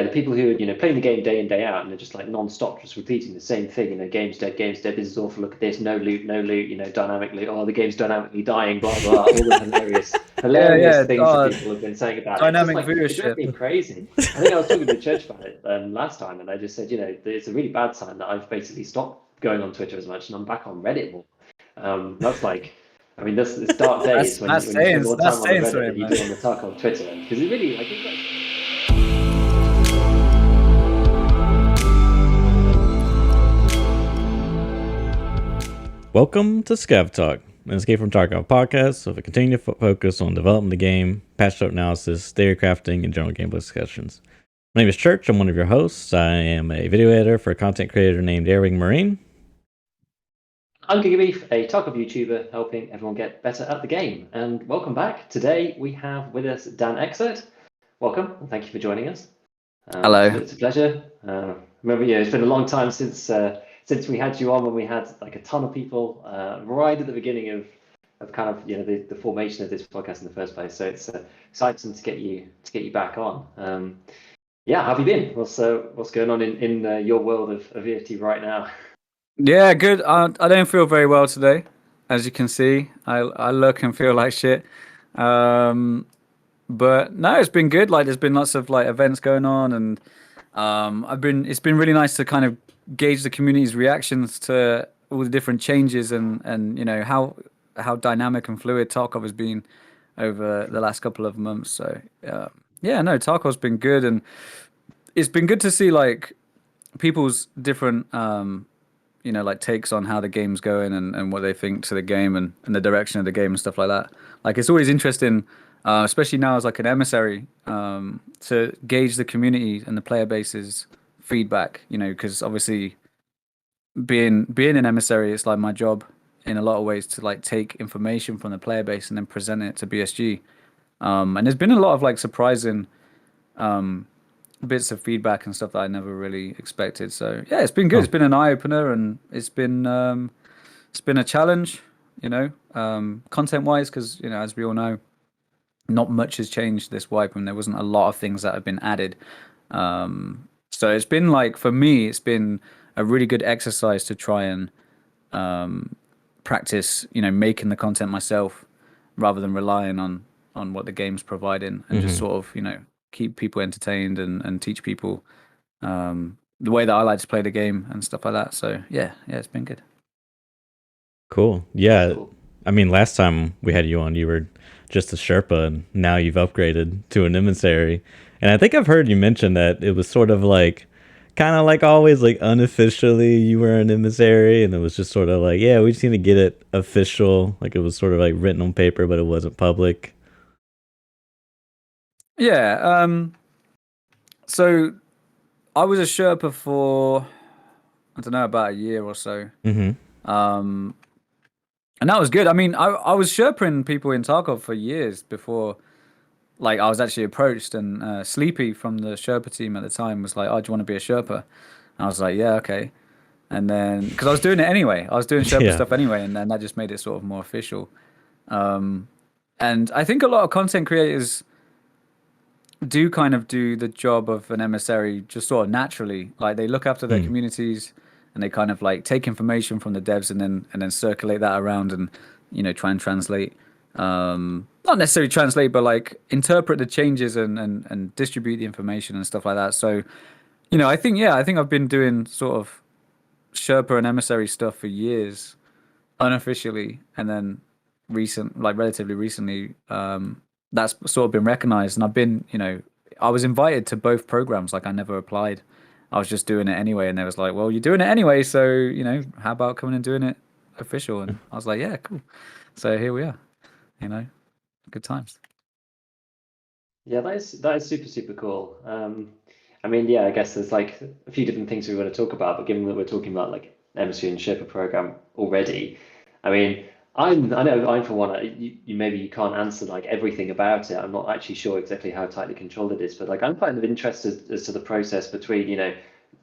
the people who are, playing the game day in, day out, and they're just like non-stop, just repeating the same thing, game's dead, this is awful, look at this, no loot, dynamic loot, the game's dynamically dying, blah, blah, all the hilarious things that people have been saying about dynamic it. It's drove me crazy. I think I was talking to the church about it last time, and I just said, it's a really bad sign that I've basically stopped going on Twitter as much, and I'm back on Reddit more. That's like, it's dark days when you spend more time on the Reddit than you do on the Tarkov Twitter, because it really, I think that's... Welcome to ScavTalk, an Escape from Tarkov podcast with a continued focus on developing the game, patch note analysis, theory crafting, and general gameplay discussions. My name is Church. I'm one of your hosts. I am a video editor for a content creator named Airwing Marine. I'm GigaBeef, a Tarkov YouTuber helping everyone get better at the game. And welcome back. Today we have with us DanExert. Welcome, and thank you for joining us. Hello. It's a pleasure. Remember, it's been a long time since we had you on, when we had like a ton of people right at the beginning of kind of the formation of this podcast in the first place. So it's exciting to get you back on. How have you been? What's going on in your world of EFT right now? Yeah, good. I don't feel very well today, as you can see. I look and feel like shit. But no, it's been good. Like, there's been lots of like events going on, and it's been really nice to kind of gauge the community's reactions to all the different changes and how dynamic and fluid Tarkov has been over the last couple of months. So Tarkov's been good, and it's been good to see like people's different like takes on how the game's going and what they think to the game and the direction of the game and stuff like that. Like, it's always interesting, especially now as like an emissary, to gauge the community and the player base's feedback, because obviously being an emissary, it's like my job in a lot of ways to like take information from the player base and then present it to BSG. And there's been a lot of like surprising bits of feedback and stuff that I never really expected. So yeah, it's been good. It's been an eye opener, and it's been a challenge, content wise, because as we all know, not much has changed this wipe, and there wasn't a lot of things that have been added. So it's been like, for me, it's been a really good exercise to try and practice, making the content myself rather than relying on what the game's providing, and just sort of, keep people entertained and teach people the way that I like to play the game and stuff like that. So yeah, it's been good. Cool. Yeah. I mean, last time we had you on, you were just a Sherpa, and now you've upgraded to an Emissary. And I think I've heard you mention that it was sort of like, kind of like always, like unofficially you were an Emissary, and it was just sort of like, yeah, we just need to get it official. Like, it was sort of like written on paper, but it wasn't public. Yeah. So I was a Sherpa for, I don't know, about a year or so. Mm-hmm. And that was good. I mean, I was Sherpaing people in Tarkov for years before, like, I was actually approached, and Sleepy from the Sherpa team at the time was like, "Oh, do you want to be a Sherpa?" And I was like, "Yeah, okay." And then, because I was doing it anyway, I was doing Sherpa stuff anyway, and then that just made it sort of more official. And I think a lot of content creators do kind of do the job of an emissary just sort of naturally. Like, they look after their communities, and they kind of like take information from the devs and then circulate that around, and try and translate, not necessarily translate, but like interpret the changes and distribute the information and stuff like that. So I think I've been doing sort of Sherpa and emissary stuff for years unofficially, and then relatively recently, that's sort of been recognized, and I've been, I was invited to both programs. Like, I never applied. I was just doing it anyway, and they was like, "Well, you're doing it anyway, so how about coming and doing it official?" And I was like, "Yeah, cool." So here we are. Good times. Yeah, that is super, super cool. I mean, I guess there's like a few different things we want to talk about, but given that we're talking about like Emissary and Sherpa program already, I mean, I know I'm for one. You can't answer like everything about it. I'm not actually sure exactly how tightly controlled it is, but like, I'm kind of interested as to the process between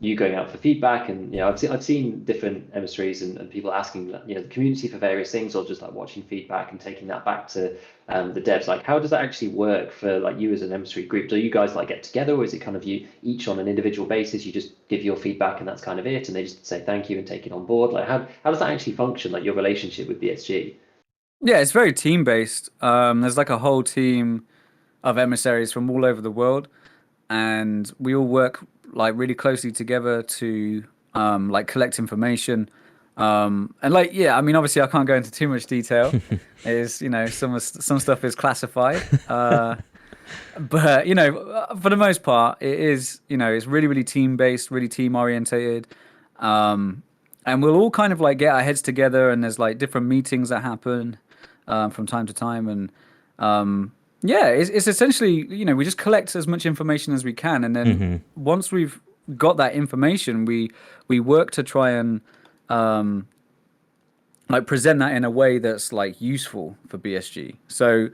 you going out for feedback, and I've seen different emissaries and people asking the community for various things, or just like watching feedback and taking that back to the devs. Like, how does that actually work for like you as an emissary group? Do you guys like get together, or is it kind of you each on an individual basis? You just give your feedback and that's kind of it, and they just say thank you and take it on board. Like, how does that actually function? Like your relationship with BSG? Yeah, it's very team based. There's like a whole team of emissaries from all over the world, and we all work like really closely together to like collect information. And like, yeah, I mean, obviously I can't go into too much detail. Is some stuff is classified. But for the most part, it is it's really really team based, really team orientated. And we'll all kind of like get our heads together, and there's like different meetings that happen from time to time, and yeah, it's essentially we just collect as much information as we can, and then once we've got that information, we work to try and like present that in a way that's like useful for BSG. So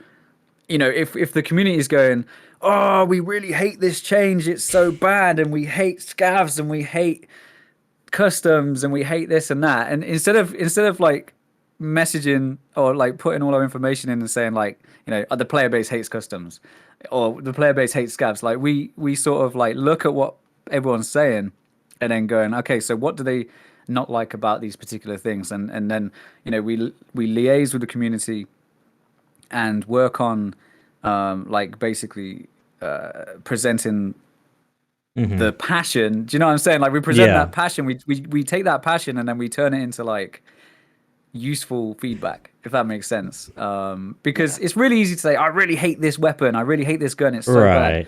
if the community is going, oh, we really hate this change, it's so bad, and we hate scavs, and we hate customs, and we hate this and that, and instead of like messaging or like putting all our information in and saying like the player base hates customs or the player base hates scavs, like we sort of like look at what everyone's saying and then going, okay, so what do they not like about these particular things, and then we liaise with the community and work on like basically presenting the passion. Do you know what I'm saying? Like we present that passion, we take that passion and then we turn it into like useful feedback, if that makes sense. Because it's really easy to say, I really hate this weapon, I really hate this gun, it's so bad.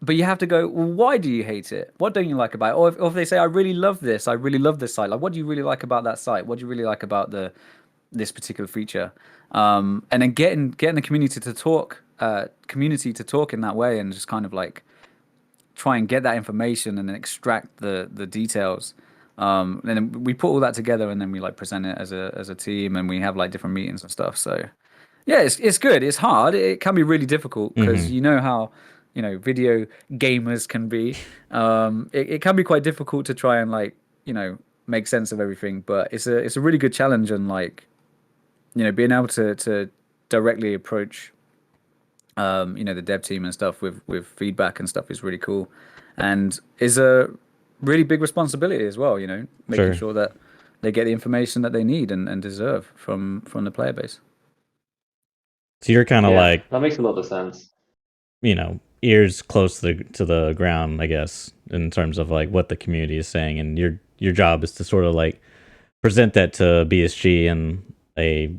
But you have to go, well, why do you hate it? What don't you like about it? Or if they say, I really love this site, like what do you really like about that site? What do you really like about this particular feature? And then getting the community to talk in that way, and just kind of like try and get that information and then extract the details. And then we put all that together, and then we like present it as a team, and we have like different meetings and stuff. So yeah, it's good. It's hard. It can be really difficult because you know how video gamers can be. It can be quite difficult to try and like make sense of everything, but it's a really good challenge, and like being able to directly approach the dev team and stuff with feedback and stuff is really cool, and is a really big responsibility as well, making sure that they get the information that they need and deserve from the player base. So you're kind of like, that makes a lot of sense. Ears close to the ground, I guess, in terms of like what the community is saying, and your job is to sort of like present that to BSG in a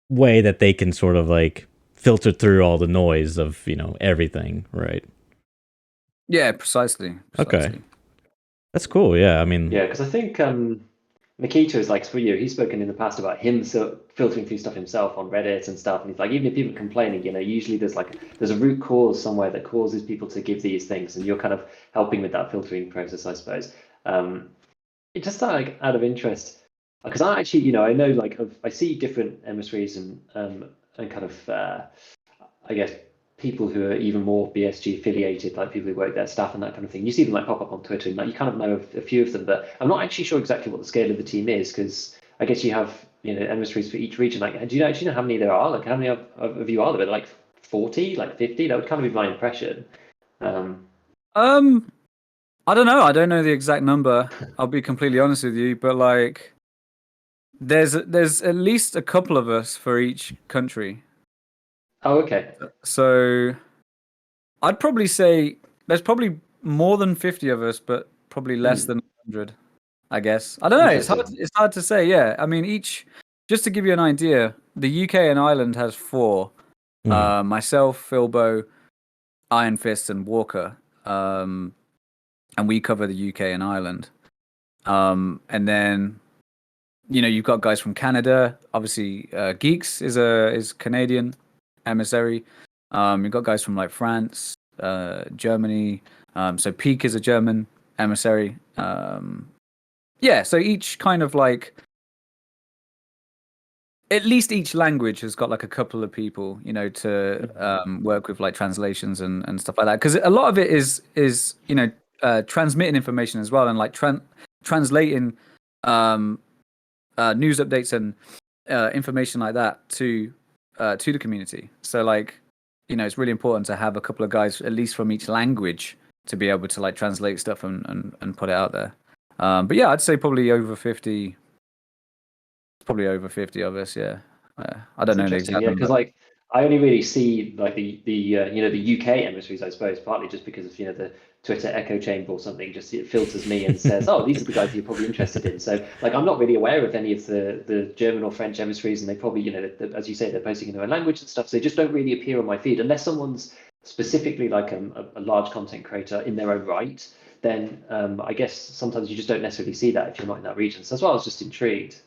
way that they can sort of like filter through all the noise of everything, right? Yeah, precisely. Okay, that's cool. Yeah, I mean, because I think Nikita is like, for you, he's spoken in the past about him filtering through stuff himself on Reddit and stuff, and he's like, even if people are complaining, usually there's a root cause somewhere that causes people to give these things, and you're kind of helping with that filtering process, I suppose. It just like out of interest, because I actually, I know like I see different emissaries and kind of I guess people who are even more BSG affiliated, like people who work there, staff and that kind of thing. You see them like pop up on Twitter, and like you kind of know a few of them, but I'm not actually sure exactly what the scale of the team is, because I guess you have emissaries for each region. Like, do you actually know how many there are? Like, how many of you are there? Like 40, like 50? That would kind of be my impression. I don't know. I don't know the exact number. I'll be completely honest with you, but like, there's at least a couple of us for each country. Oh, okay. So I'd probably say there's probably more than 50 of us, but probably less than 100, I guess. I don't know. It's hard to say. Yeah. I mean, just to give you an idea, the UK and Ireland has 4. Myself, Philbo, Iron Fist, and Walker. And we cover the UK and Ireland. And then you've got guys from Canada. Obviously, Geeks is Canadian emissary. You've got guys from like France, Germany. So Peak is a German emissary. So each kind of like, at least each language has got like a couple of people, to work with like translations and stuff like that. Because a lot of it is transmitting information as well, and like translating news updates and information like that to the community. So like, it's really important to have a couple of guys at least from each language to be able to like translate stuff and put it out there. But yeah, I'd say probably over 50. Probably over 50 of us. Yeah. I don't know the exact Yeah, number. because like I only really see like the the UK emissaries, I suppose, partly just because of the Twitter echo chamber or something. Just it filters me and says, oh, these are the guys you're probably interested in. So like I'm not really aware of any of the German or French emissaries, and they probably as you say, they're posting in their own language and stuff. So they just don't really appear on my feed unless someone's specifically like a large content creator in their own right. Then I guess sometimes you just don't necessarily see that if you're not in that region. So that's why I was just intrigued.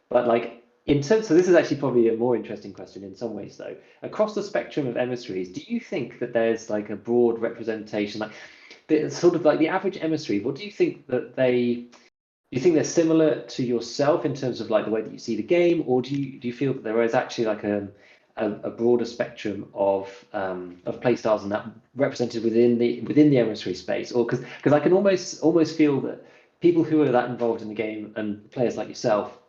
But like in terms, so this is actually probably a more interesting question in some ways, though. Across the spectrum of emissaries, do you think that there's like a broad representation, like sort of like the average emissary? What do you think that do you think they're similar to yourself in terms of like the way that you see the game, or do you feel that there is actually like a broader spectrum of play styles and that represented within the emissary space? Or because I can almost feel that people who are that involved in the game and players like yourself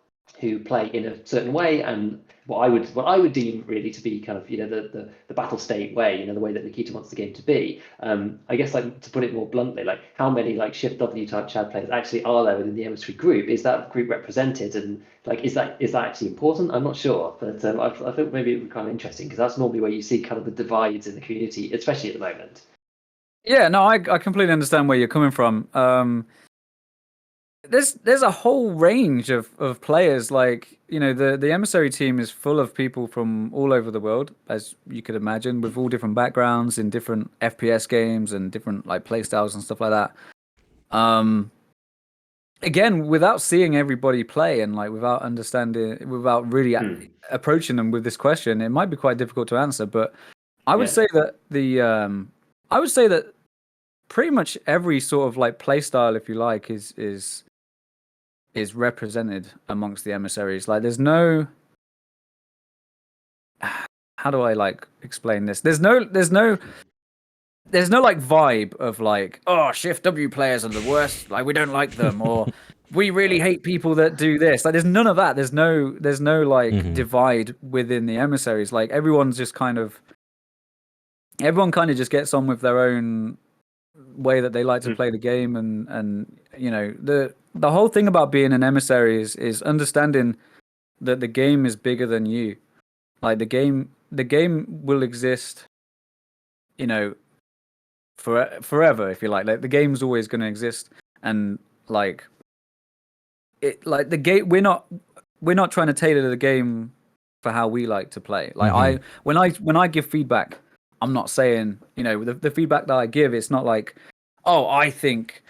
who play in a certain way and what I would deem really to be kind of the battle state way, the way that Nikita wants the game to be. I guess like to put it more bluntly, like how many like Shift W type Chad players actually are there within the emissary group? Is that group represented, and like is that actually important? I'm not sure, but I think maybe it would be kind of interesting because that's normally where you see kind of the divides in the community, especially at the moment. Yeah, no, I completely understand where you're coming from. There's a whole range of players. Like the emissary team is full of people from all over the world, as you could imagine, with all different backgrounds in different FPS games and different like play styles and stuff like that. Again, without seeing everybody play and like without really approaching them with this question, it might be quite difficult to answer. But I would say that I would say that pretty much every sort of like play style, if you like, is represented amongst the emissaries. Like there's no, how do I like explain this? There's no like vibe of like, oh, Shift W players are the worst, like we don't like them, or we really hate people that do this. Like there's none of that. There's no like divide within the emissaries. Like everyone kind of just gets on with their own way that they like to play the game, and the whole thing about being an emissary is understanding that the game is bigger than you. Like the game will exist, forever, if you like. Like the game's always going to exist, and like the game, we're not trying to tailor the game for how we like to play. Like when I give feedback, I'm not saying, the feedback that I give, it's not like, oh, I think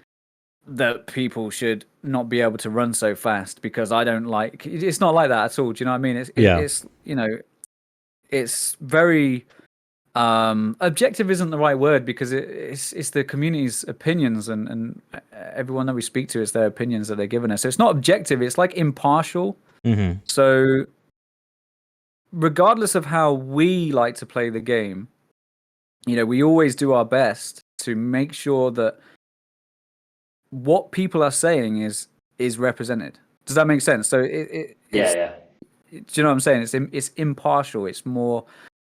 that people should not be able to run so fast because I don't like. It's not like that at all. Do you know what I mean? It's it's very objective isn't the right word, because it's the community's opinions, and everyone that we speak to, is their opinions that they're giving us. So it's not objective. It's like impartial. So regardless of how we like to play the game, we always do our best to make sure that what people are saying is represented. Does that make sense? So do you know what I'm saying? It's impartial. It's more,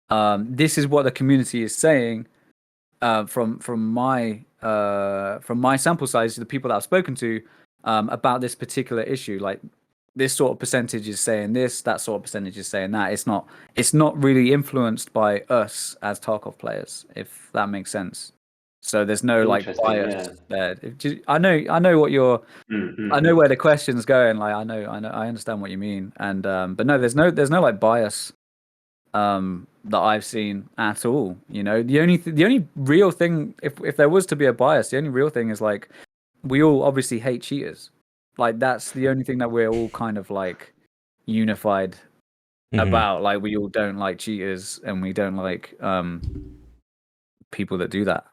this is what the community is saying, from my sample size, the people that I've spoken to, about this particular issue. Like this sort of percentage is saying this, that sort of percentage is saying that. It's not really influenced by us as Tarkov players, if that makes sense. So there's no like bias there. I know what you're. I know where the question's going. Like I understand what you mean. And but no, there's no like bias that I've seen at all. The only real thing, if there was to be a bias, the only real thing is like, we all obviously hate cheaters. Like that's the only thing that we're all kind of like unified about. Like we all don't like cheaters, and we don't like people that do that,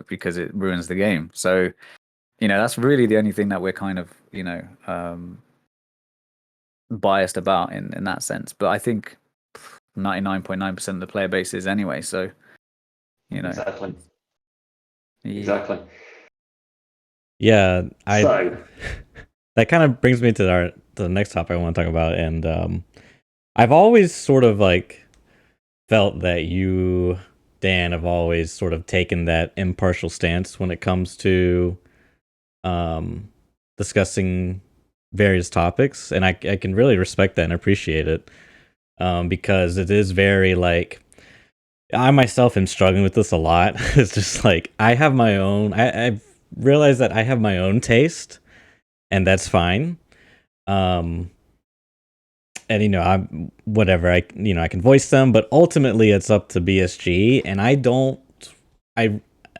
because it ruins the game. So that's really the only thing that we're kind of biased about in that sense. But I think 99.9% of the player base is anyway. So Exactly. Yeah. Exactly. Yeah, I So, that kind of brings me to the next topic I want to talk about, and I've always sort of like felt that you, Dan, have always sort of taken that impartial stance when it comes to um, discussing various topics, and I can really respect that and appreciate it, because it is very like I myself am struggling with this a lot. It's just like I have my own. I've realized that I have my own taste, and that's fine. Um, and I'm whatever I can voice them, but ultimately it's up to BSG, and I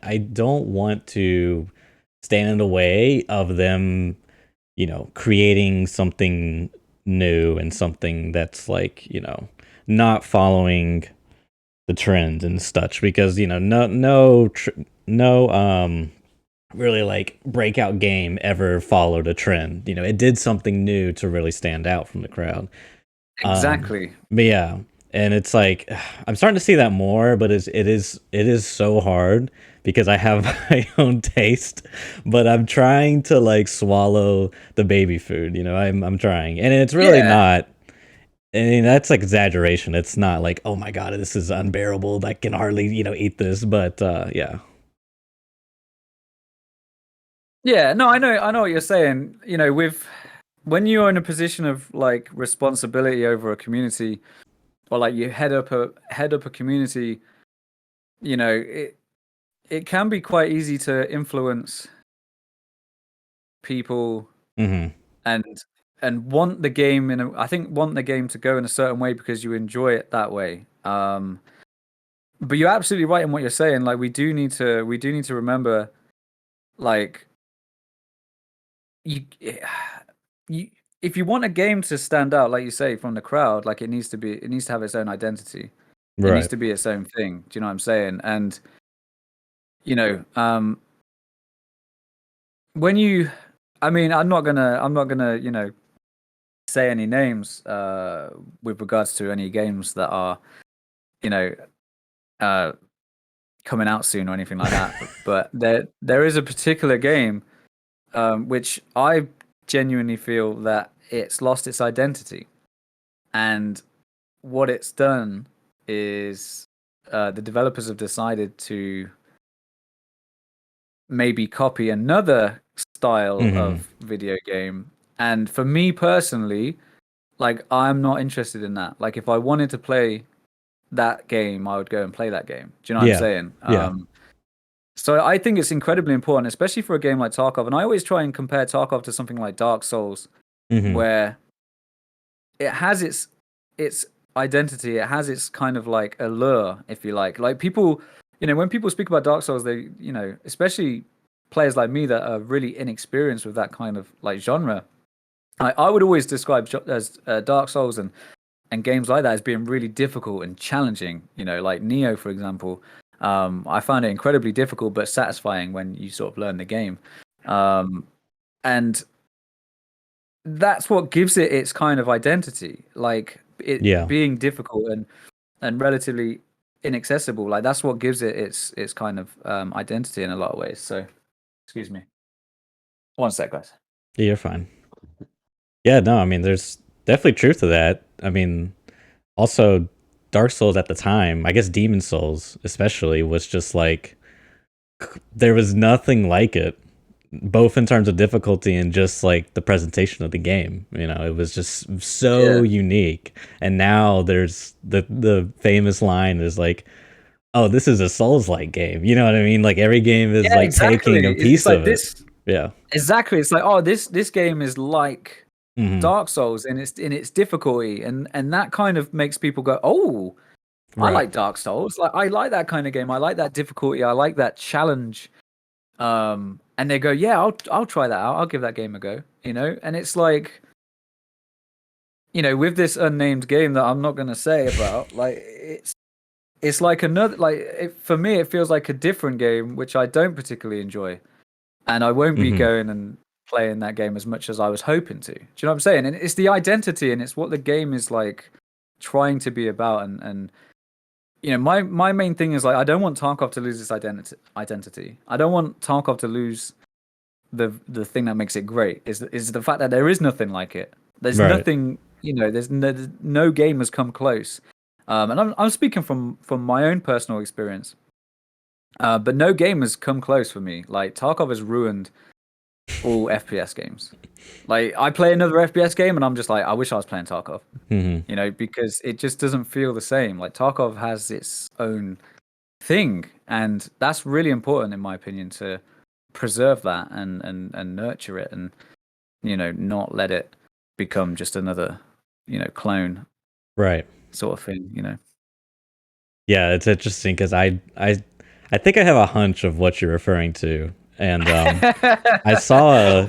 I don't want to stand in the way of them, creating something new and something that's like, not following the trend and such, because no really like breakout game ever followed a trend. It did something new to really stand out from the crowd. Exactly. But yeah, and it's like I'm starting to see that more, but it is so hard because I have my own taste, but I'm trying to like swallow the baby food. I'm trying, and it's really Yeah. not. I mean, that's like exaggeration. It's not like, oh my god, this is unbearable. I can hardly eat this. But yeah. Yeah, no, I know what you're saying. With when you're in a position of like responsibility over a community, or like you head up a community, it can be quite easy to influence people Hmm. and want the game I think want the game to go in a certain way because you enjoy it that way. But you're absolutely right in what you're saying. Like we do need to remember, like you you if you want a game to stand out, like you say, from the crowd, like it needs to have its own identity. It needs Right. to be its own thing. Do you know what I'm saying? And you know, um, when you, I mean, I'm not gonna, say any names with regards to any games that are, you know, uh, coming out soon or anything like that. But there is a particular game which I genuinely feel that it's lost its identity, and what it's done is the developers have decided to maybe copy another style Hmm. of video game. And for me personally, like I'm not interested in that. Like if I wanted to play that game, I would go and play that game. Do you know what I'm Yeah. saying? Yeah. So I think it's incredibly important, especially for a game like Tarkov. And I always try and compare Tarkov to something like Dark Souls, Hmm. where it has its identity, it has its kind of like allure, if you like. Like people, when people speak about Dark Souls, they, especially players like me that are really inexperienced with that kind of like genre. I would always describe as Dark Souls and games like that as being really difficult and challenging. Like Neo, for example. I found it incredibly difficult but satisfying when you sort of learn the game. And that's what gives it its kind of identity, like it Yeah. being difficult and relatively inaccessible. Like that's what gives it its kind of identity in a lot of ways. So excuse me, one sec, guys. Yeah, you're fine. Yeah, no, I mean, there's definitely truth to that. I mean, also, Dark Souls at the time, I guess Demon Souls especially, was just like there was nothing like it, both in terms of difficulty and just like the presentation of the game. It was just so Yeah, unique. And now there's the famous line is like, "Oh, this is a Souls-like game." You know what I mean? Like every game is yeah, like taking exactly. a It's piece like of it. this. Yeah. Exactly. It's like, oh, this game is like Hmm. Dark Souls in its difficulty, and that kind of makes people go, oh, I Right. like Dark Souls. Like I like that kind of game. I like that difficulty. I like that challenge. And they go, yeah, I'll try that out. I'll give that game a go. And it's like, with this unnamed game that I'm not gonna say about, like it's like another, like for me it feels like a different game which I don't particularly enjoy, and I won't be Hmm. going and playing that game as much as I was hoping to. Do you know what I'm saying? And it's the identity, and it's what the game is like trying to be about, and my main thing is like I don't want Tarkov to lose its identity. I don't want Tarkov to lose the thing that makes it great is the fact that there is nothing like it. There's Right. nothing, there's no game has come close. And I'm speaking from my own personal experience. But no game has come close for me. Like Tarkov has ruined all FPS games. Like I play another FPS game and I'm just like, I wish I was playing Tarkov. Because it just doesn't feel the same. Like Tarkov has its own thing, and that's really important in my opinion, to preserve that and nurture it, and not let it become just another clone Right. sort of thing. Yeah, it's interesting because I think I have a hunch of what you're referring to, and I saw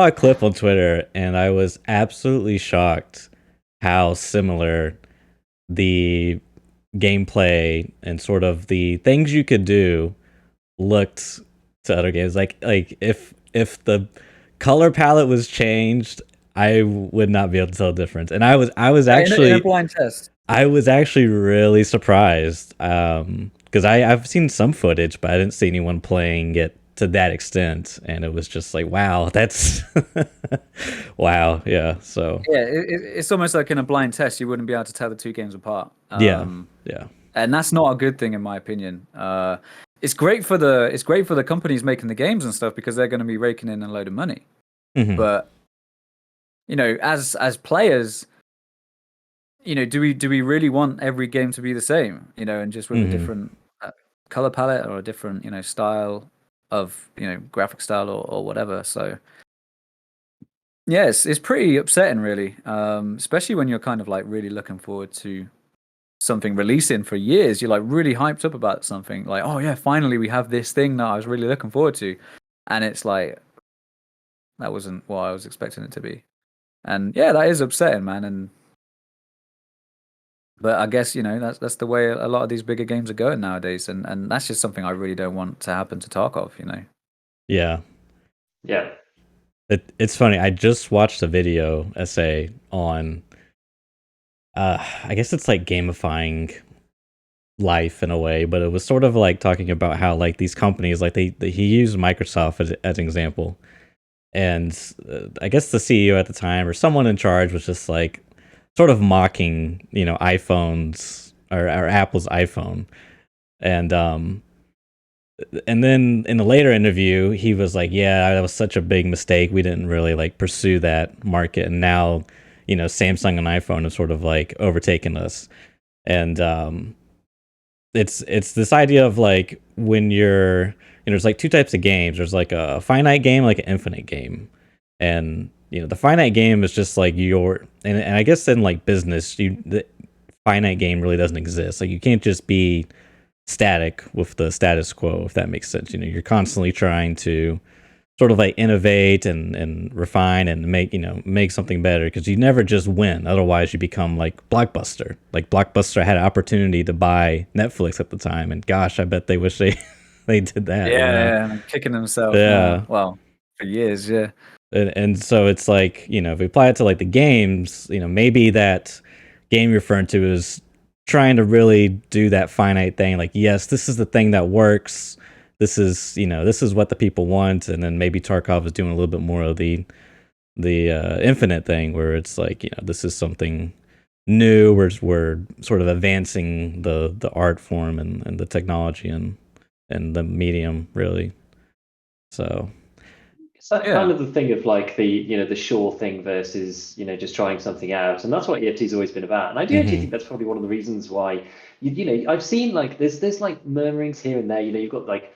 a clip on Twitter, and I was absolutely shocked how similar the gameplay and sort of the things you could do looked to other games. Like if the color palette was changed, I would not be able to tell the difference. And I was actually in a blind test. I was actually really surprised because I've seen some footage, but I didn't see anyone playing it to that extent, and it was just like, wow, that's wow, yeah. So yeah, it's almost like in a blind test you wouldn't be able to tell the two games apart. Yeah, and that's not a good thing in my opinion. It's great for the companies making the games and stuff, because they're going to be raking in a load of money. Mhm. But as players, do we really want every game to be the same? And just with a different color palette or a different style of graphic style or whatever. So yeah, it's pretty upsetting, really, especially when you're kind of like really looking forward to something releasing for years. You're like really hyped up about something, like, oh yeah, finally we have this thing that I was really looking forward to, and it's like that wasn't what I was expecting it to be. And yeah, that is upsetting, man. But I guess that's the way a lot of these bigger games are going nowadays, and that's just something I really don't want to happen to Tarkov. Yeah. Yeah. It's funny. I just watched a video essay on I guess it's like gamifying life in a way, but it was sort of like talking about how like these companies, like he used Microsoft as an example, and I guess the CEO at the time or someone in charge was just like sort of mocking iPhones or Apple's iPhone, and then in a later interview he was like, yeah, that was such a big mistake, we didn't really like pursue that market, and now Samsung and iPhone have sort of like overtaken us. And it's this idea of like when you're there's like two types of games. There's like a finite game, like an infinite game. And the finite game is just like and I guess in like business, the finite game really doesn't exist. Like you can't just be static with the status quo, if that makes sense. You're constantly trying to sort of like innovate and refine and make something better, because you never just win. Otherwise you become like Blockbuster. Like Blockbuster had an opportunity to buy Netflix at the time, and gosh, I bet they wish they did that. Yeah, kicking themselves. Yeah. Well, for years, yeah. And so it's like, if we apply it to like the games, maybe that game you're referring to is trying to really do that finite thing. Like, yes, this is the thing that works. This is what the people want. And then maybe Tarkov is doing a little bit more of the infinite thing, where it's like, this is something new. We're sort of advancing the art form and the technology and the medium, really. So It's that kind of the thing of like the sure thing versus just trying something out, and that's what EFT's always been about. And I do actually think that's probably one of the reasons why I've seen like there's like murmurings here and there. You've got like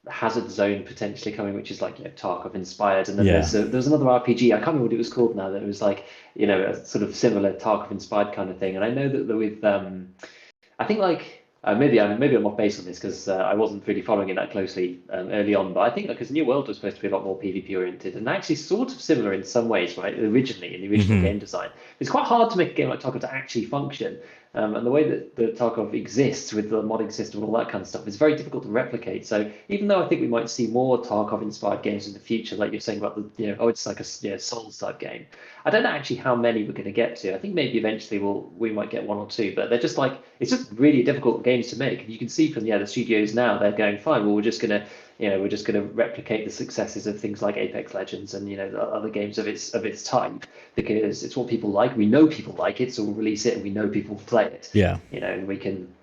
Hazard Zone potentially coming, which is like Tarkov inspired, and then there's another RPG. I can't remember what it was called now. That it was like a sort of similar Tarkov inspired kind of thing. And I know that with I think like. Maybe I'm off base on this because I wasn't really following it that closely early on, but I think because New World was supposed to be a lot more PvP oriented and actually sort of similar in some ways, right? Originally in the original game design, it's quite hard to make a game like Tarkov to actually function, and the way that the Tarkov exists with the modding system and all that kind of stuff is very difficult to replicate. So even though I think we might see more Tarkov inspired games in the future, like you're saying about the it's like a Souls type game, I don't know actually how many we're going to get to. I think maybe eventually we might get one or two, but they're just like, it's just really difficult games to make. And you can see from the studios now, they're going, fine, well, we're just going to we're just going to replicate the successes of things like Apex Legends and the other games of its type, because it's what people like. We know people like it, so we'll release it, and we know people will play it. Yeah. And we can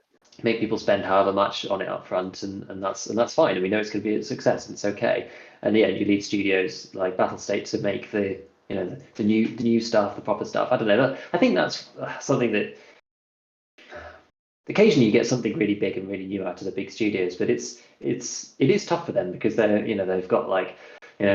make people spend however much on it up front, and that's fine. And we know it's going to be a success, and it's okay. And you lead studios like Battlestate to make the new stuff, the proper stuff. I don't know. I think that's something that occasionally you get something really big and really new out of the big studios, but it is tough for them, because they've got like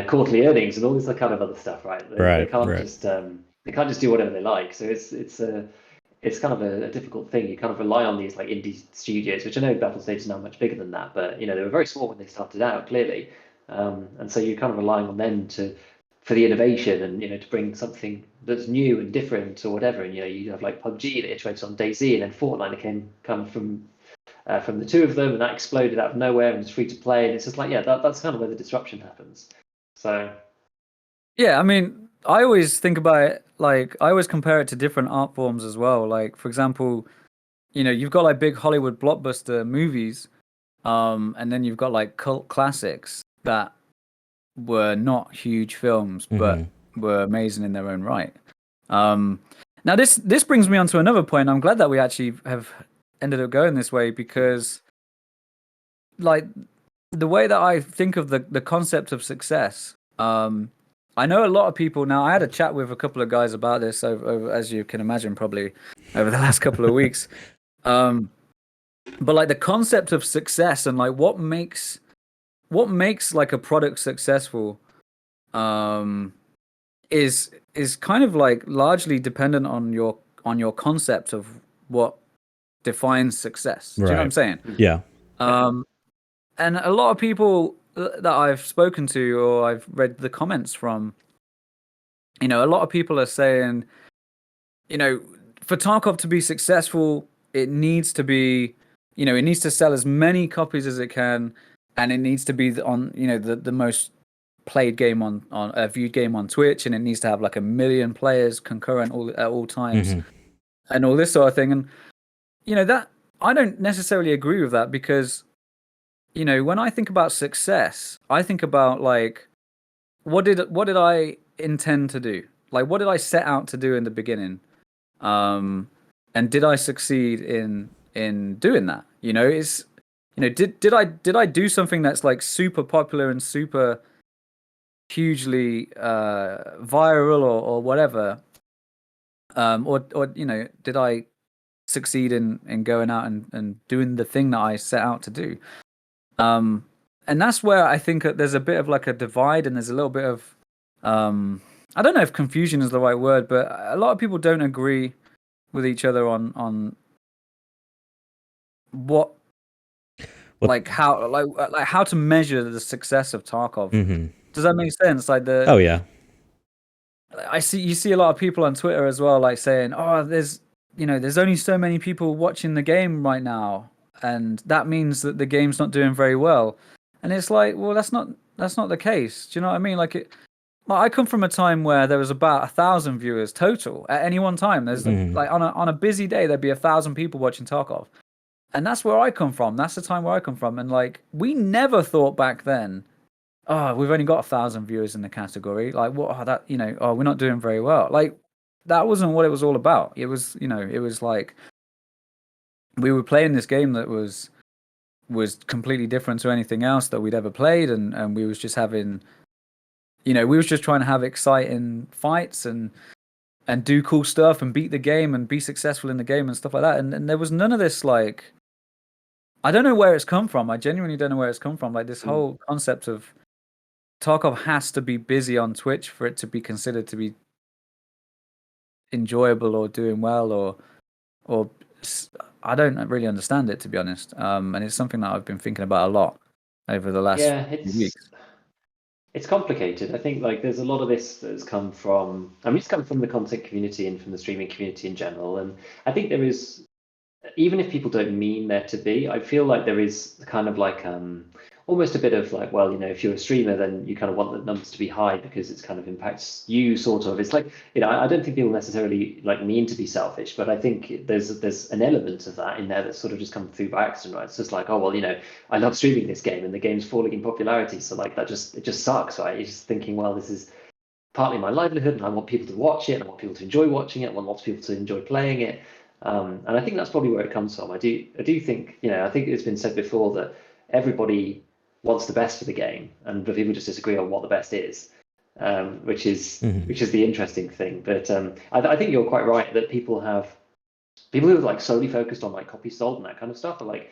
quarterly earnings and all this kind of other stuff, right? They can't just do whatever they like. So it's kind of a difficult thing. You kind of rely on these like indie studios, which I know Battlestate is now much bigger than that, but they were very small when they started out, clearly, and so you're kind of relying on them for the innovation and to bring something that's new and different or whatever. And you have like PUBG that iterates on DayZ, and then Fortnite come from the two of them, and that exploded out of nowhere and it's free to play. And it's just like that's kind of where the disruption happens. So yeah, I mean, I always think about it like I always compare it to different art forms as well. Like, for example, you've got like big Hollywood blockbuster movies, and then you've got like cult classics that were not huge films, but were amazing in their own right. Now this brings me on to another point. I'm glad that we actually have ended up going this way, because like the way that I think of the concept of success, I know a lot of people now. I had a chat with a couple of guys about this over as you can imagine, probably over the last couple of weeks. But like the concept of success and like what makes like a product successful is kind of like largely dependent on your concept of what defines success. Do you know what I'm saying? Yeah. And a lot of people that I've spoken to or I've read the comments from, a lot of people are saying, for Tarkov to be successful, it needs to be, it needs to sell as many copies as it can, and it needs to be on, the most played game on viewed game on Twitch, and it needs to have like 1 million players concurrent at all times, and all this sort of thing. And that I don't necessarily agree with that, because when I think about success, I think about like what did I intend to do? Like, what did I set out to do in the beginning? And did I succeed in doing that? It's did I do something that's like super popular and super hugely viral or whatever? Or did I succeed in going out and doing the thing that I set out to do? And that's where I think that there's a bit of like a divide, and there's a little bit of I don't know if confusion is the right word, but a lot of people don't agree with each other on what like how to measure the success of Tarkov. Does that make sense? Like you see a lot of people on Twitter as well, like saying, "Oh, there's only so many people watching the game right now, and that means that the game's not doing very well." And it's like, well, that's not the case. Do you know what I mean? Like I come from a time where there was about 1,000 viewers total at any one time. There's like on a busy day there'd be 1,000 people watching Tarkov, and that's where I come from. That's the time where I come from, and like we never thought back then, oh, we've only got 1,000 viewers in the category. Like what? Oh, we're not doing very well. Like that wasn't what it was all about. It was it was like we were playing this game that was completely different to anything else that we'd ever played, and we was just having. We was just trying to have exciting fights and do cool stuff and beat the game and be successful in the game and stuff like that. And there was none of this, like, I don't know where it's come from. I genuinely don't know where it's come from. Like this whole concept of Tarkov has to be busy on Twitch for it to be considered to be enjoyable or doing well or I don't really understand it, to be honest. And it's something that I've been thinking about a lot over the last few weeks. It's complicated. I think like there's a lot of this that's come from, it's come from the content community and from the streaming community in general. And I think there is, even if people don't mean there to be, I feel like there is kind of like, almost a bit of like, well, if you're a streamer, then you kind of want the numbers to be high because it's kind of impacts you sort of. It's like, I don't think people necessarily like mean to be selfish, but I think there's an element of that in there that's sort of just come through by accident, right? It's just like, oh, well, I love streaming this game and the game's falling in popularity. So like it just sucks, right? You're just thinking, well, this is partly my livelihood and I want people to watch it and I want people to enjoy watching it. I want lots of people to enjoy playing it. And I think that's probably where it comes from. I do think, I think it's been said before that everybody wants the best for the game, and but people just disagree on what the best is, which is the interesting thing. But I think you're quite right that people who are like solely focused on like copies sold and that kind of stuff are like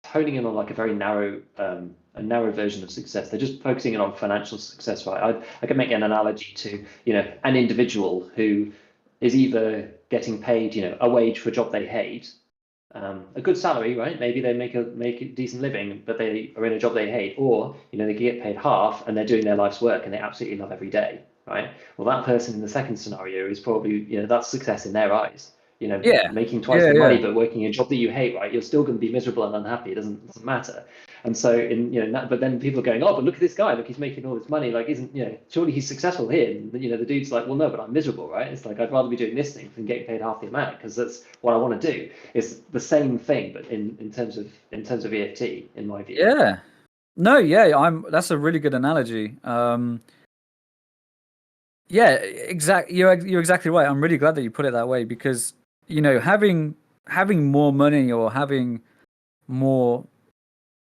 honing in on like a very narrow version of success. They're just focusing in on financial success, right? I can make an analogy to an individual who is either getting paid a wage for a job they hate, a good salary, right? Maybe they make a decent living, but they are in a job they hate, or they get paid half and they're doing their life's work and they absolutely love every day, right? Well, that person in the second scenario is probably that's success in their eyes. Making twice the money but working a job that you hate, right? You're still going to be miserable and unhappy. It doesn't matter. And so but then people are going, oh, but look at this guy, look, he's making all this money, like surely he's successful here. And the dude's like, well, no, but I'm miserable, right? It's like I'd rather be doing this thing than getting paid half the amount, because that's what I want to do. It's the same thing, but in terms of EFT, in my view. Yeah. No, that's a really good analogy. Yeah, exactly. You're exactly right. I'm really glad that you put it that way, because having more money or having more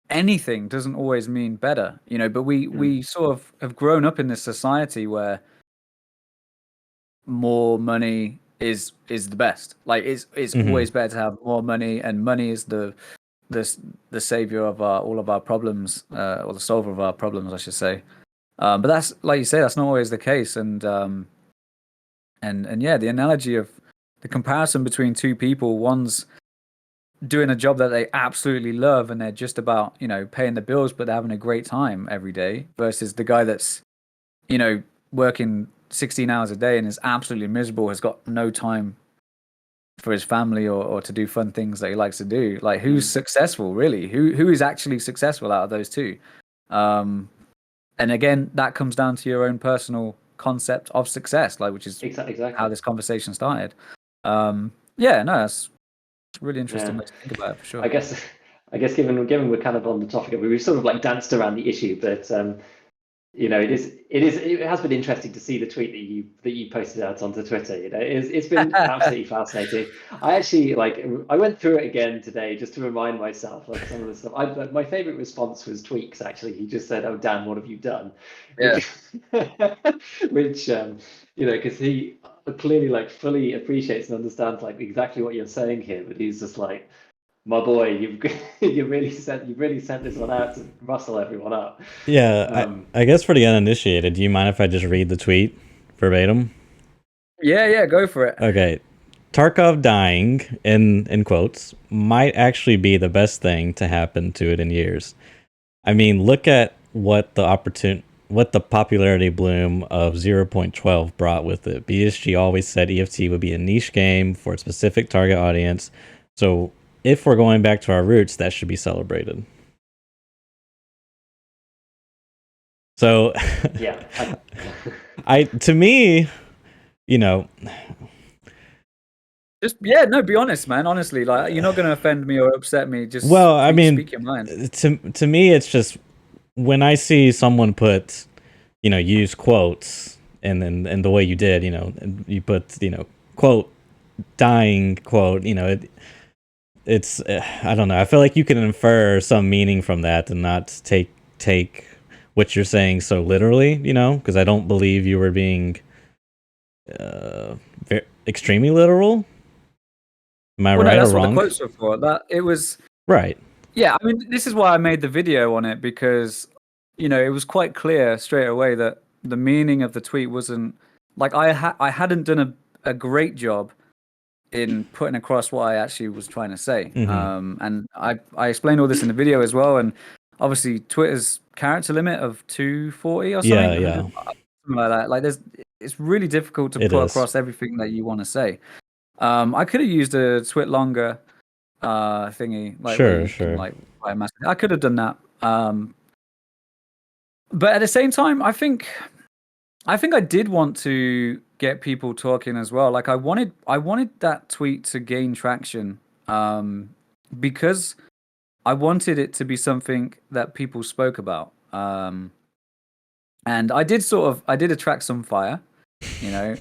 anything doesn't always mean better, but we sort of have grown up in this society where more money is the best. Like it's always better to have more money, and money is the savior of all of our problems, or the solver of our problems, I should say. But that's, like you say, that's not always the case. And yeah, the analogy of the comparison between two people, one's doing a job that they absolutely love and they're just about paying the bills, but they're having a great time every day, versus the guy that's working 16 hours a day and is absolutely miserable, has got no time for his family or to do fun things that he likes to do. Like, who's successful, really? Who is actually successful out of those two? And again, that comes down to your own personal concept of success, like, which is exactly how this conversation started. That's really interesting way to think about it, for sure. I guess given we're kind of on the topic, we've sort of like danced around the issue, but it has been interesting to see the tweet that you posted out onto Twitter. It's been absolutely fascinating. I actually I went through it again today just to remind myself like some of the stuff. My favorite response was Tweaks. Actually, he just said, "Oh, Dan, what have you done?" Yeah. Which because he clearly like fully appreciates and understands like exactly what you're saying here, but he's just like, my boy, you've really sent this one out to rustle everyone up. Yeah, I guess for the uninitiated, do you mind if I just read the tweet verbatim? Yeah, go for it. Okay. Tarkov dying, in quotes, might actually be the best thing to happen to it in years. I mean, look at what the popularity bloom of 0.12 brought with it. BSG always said EFT would be a niche game for a specific target audience. So if we're going back to our roots, that should be celebrated. So, yeah, to me, be honest, man. Honestly, like, you're not going to offend me or upset me. Just speak your mind. To me, it's just when I see someone put, use quotes, and then the way you did, you put, quote, dying, quote, it's I don't know. I feel like you can infer some meaning from that and not take what you're saying so literally, because I don't believe you were being extremely literal. Am I right or wrong? That's what the quotes were for. That it was right. Yeah, I mean, this is why I made the video on it, because it was quite clear straight away that the meaning of the tweet wasn't like I hadn't done a great job in putting across what I actually was trying to say. And I explained all this in the video as well. And obviously Twitter's character limit of 240 or something. Yeah. Something like that. Like it's really difficult to put across everything that you want to say. I could have used a twit longer thingy. Like, sure. I could have done that. But at the same time, I think I did want to get people talking as well. Like I wanted that tweet to gain traction, because I wanted it to be something that people spoke about. And I did attract some fire,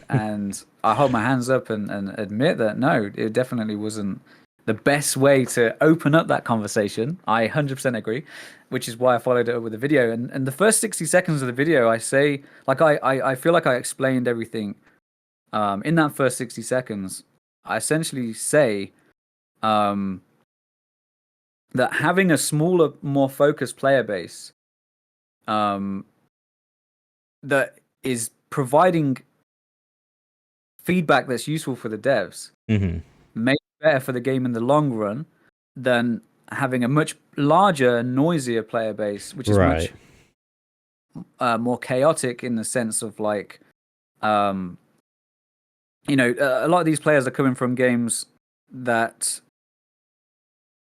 and I hold my hands up and admit that no, it definitely wasn't the best way to open up that conversation. I 100% agree, which is why I followed it up with a video. And the first 60 seconds of the video, I say, like, I feel like I explained everything. In that first 60 seconds, I essentially say that having a smaller, more focused player base that is providing feedback that's useful for the devs may be better for the game in the long run than having a much larger, noisier player base, which is much more chaotic in the sense of like, a lot of these players are coming from games that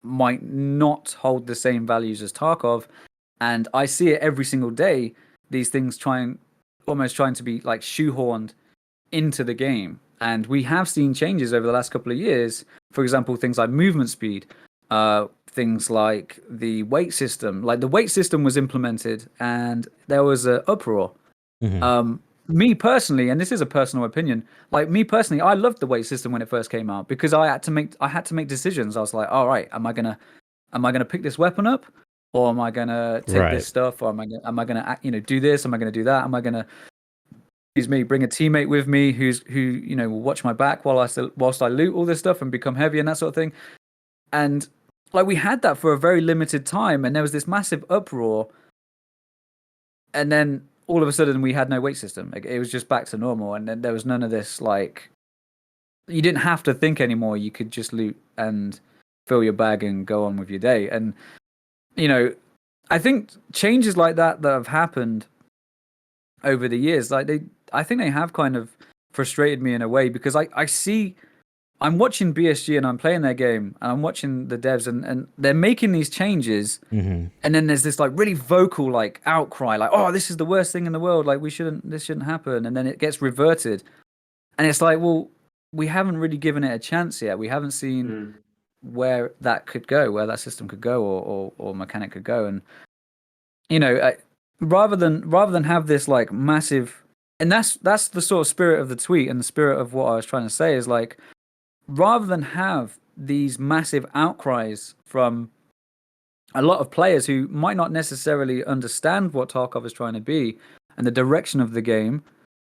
might not hold the same values as Tarkov, and I see it every single day. These things almost trying to be like shoehorned into the game, and we have seen changes over the last couple of years. For example, things like movement speed, things like the weight system. Like the weight system was implemented, and there was an uproar. Me personally, and this is a personal opinion, like me personally, I loved the weight system when it first came out because I had to make decisions. I was like, all right, am I gonna pick this weapon up, or am I gonna take this stuff, or am I gonna do this? Am I gonna do that? Am I gonna bring a teammate with me who will watch my back whilst I loot all this stuff and become heavy and that sort of thing? And like we had that for a very limited time, and there was this massive uproar, and then all of a sudden we had no weight system. Like, it was just back to normal, and then there was none of this, like, you didn't have to think anymore. You could just loot and fill your bag and go on with your day. And I think changes like that have happened over the years, like I think they have kind of frustrated me in a way, because I'm watching BSG and I'm playing their game, and I'm watching the devs, and they're making these changes, and then there's this like really vocal like outcry, like, oh, this is the worst thing in the world, like this shouldn't happen, and then it gets reverted, and it's like, well, we haven't really given it a chance yet. We haven't seen where that could go, where that system could go, or mechanic could go, and rather than have this like massive, and that's the sort of spirit of the tweet, and the spirit of what I was trying to say is like, rather than have these massive outcries from a lot of players who might not necessarily understand what Tarkov is trying to be and the direction of the game,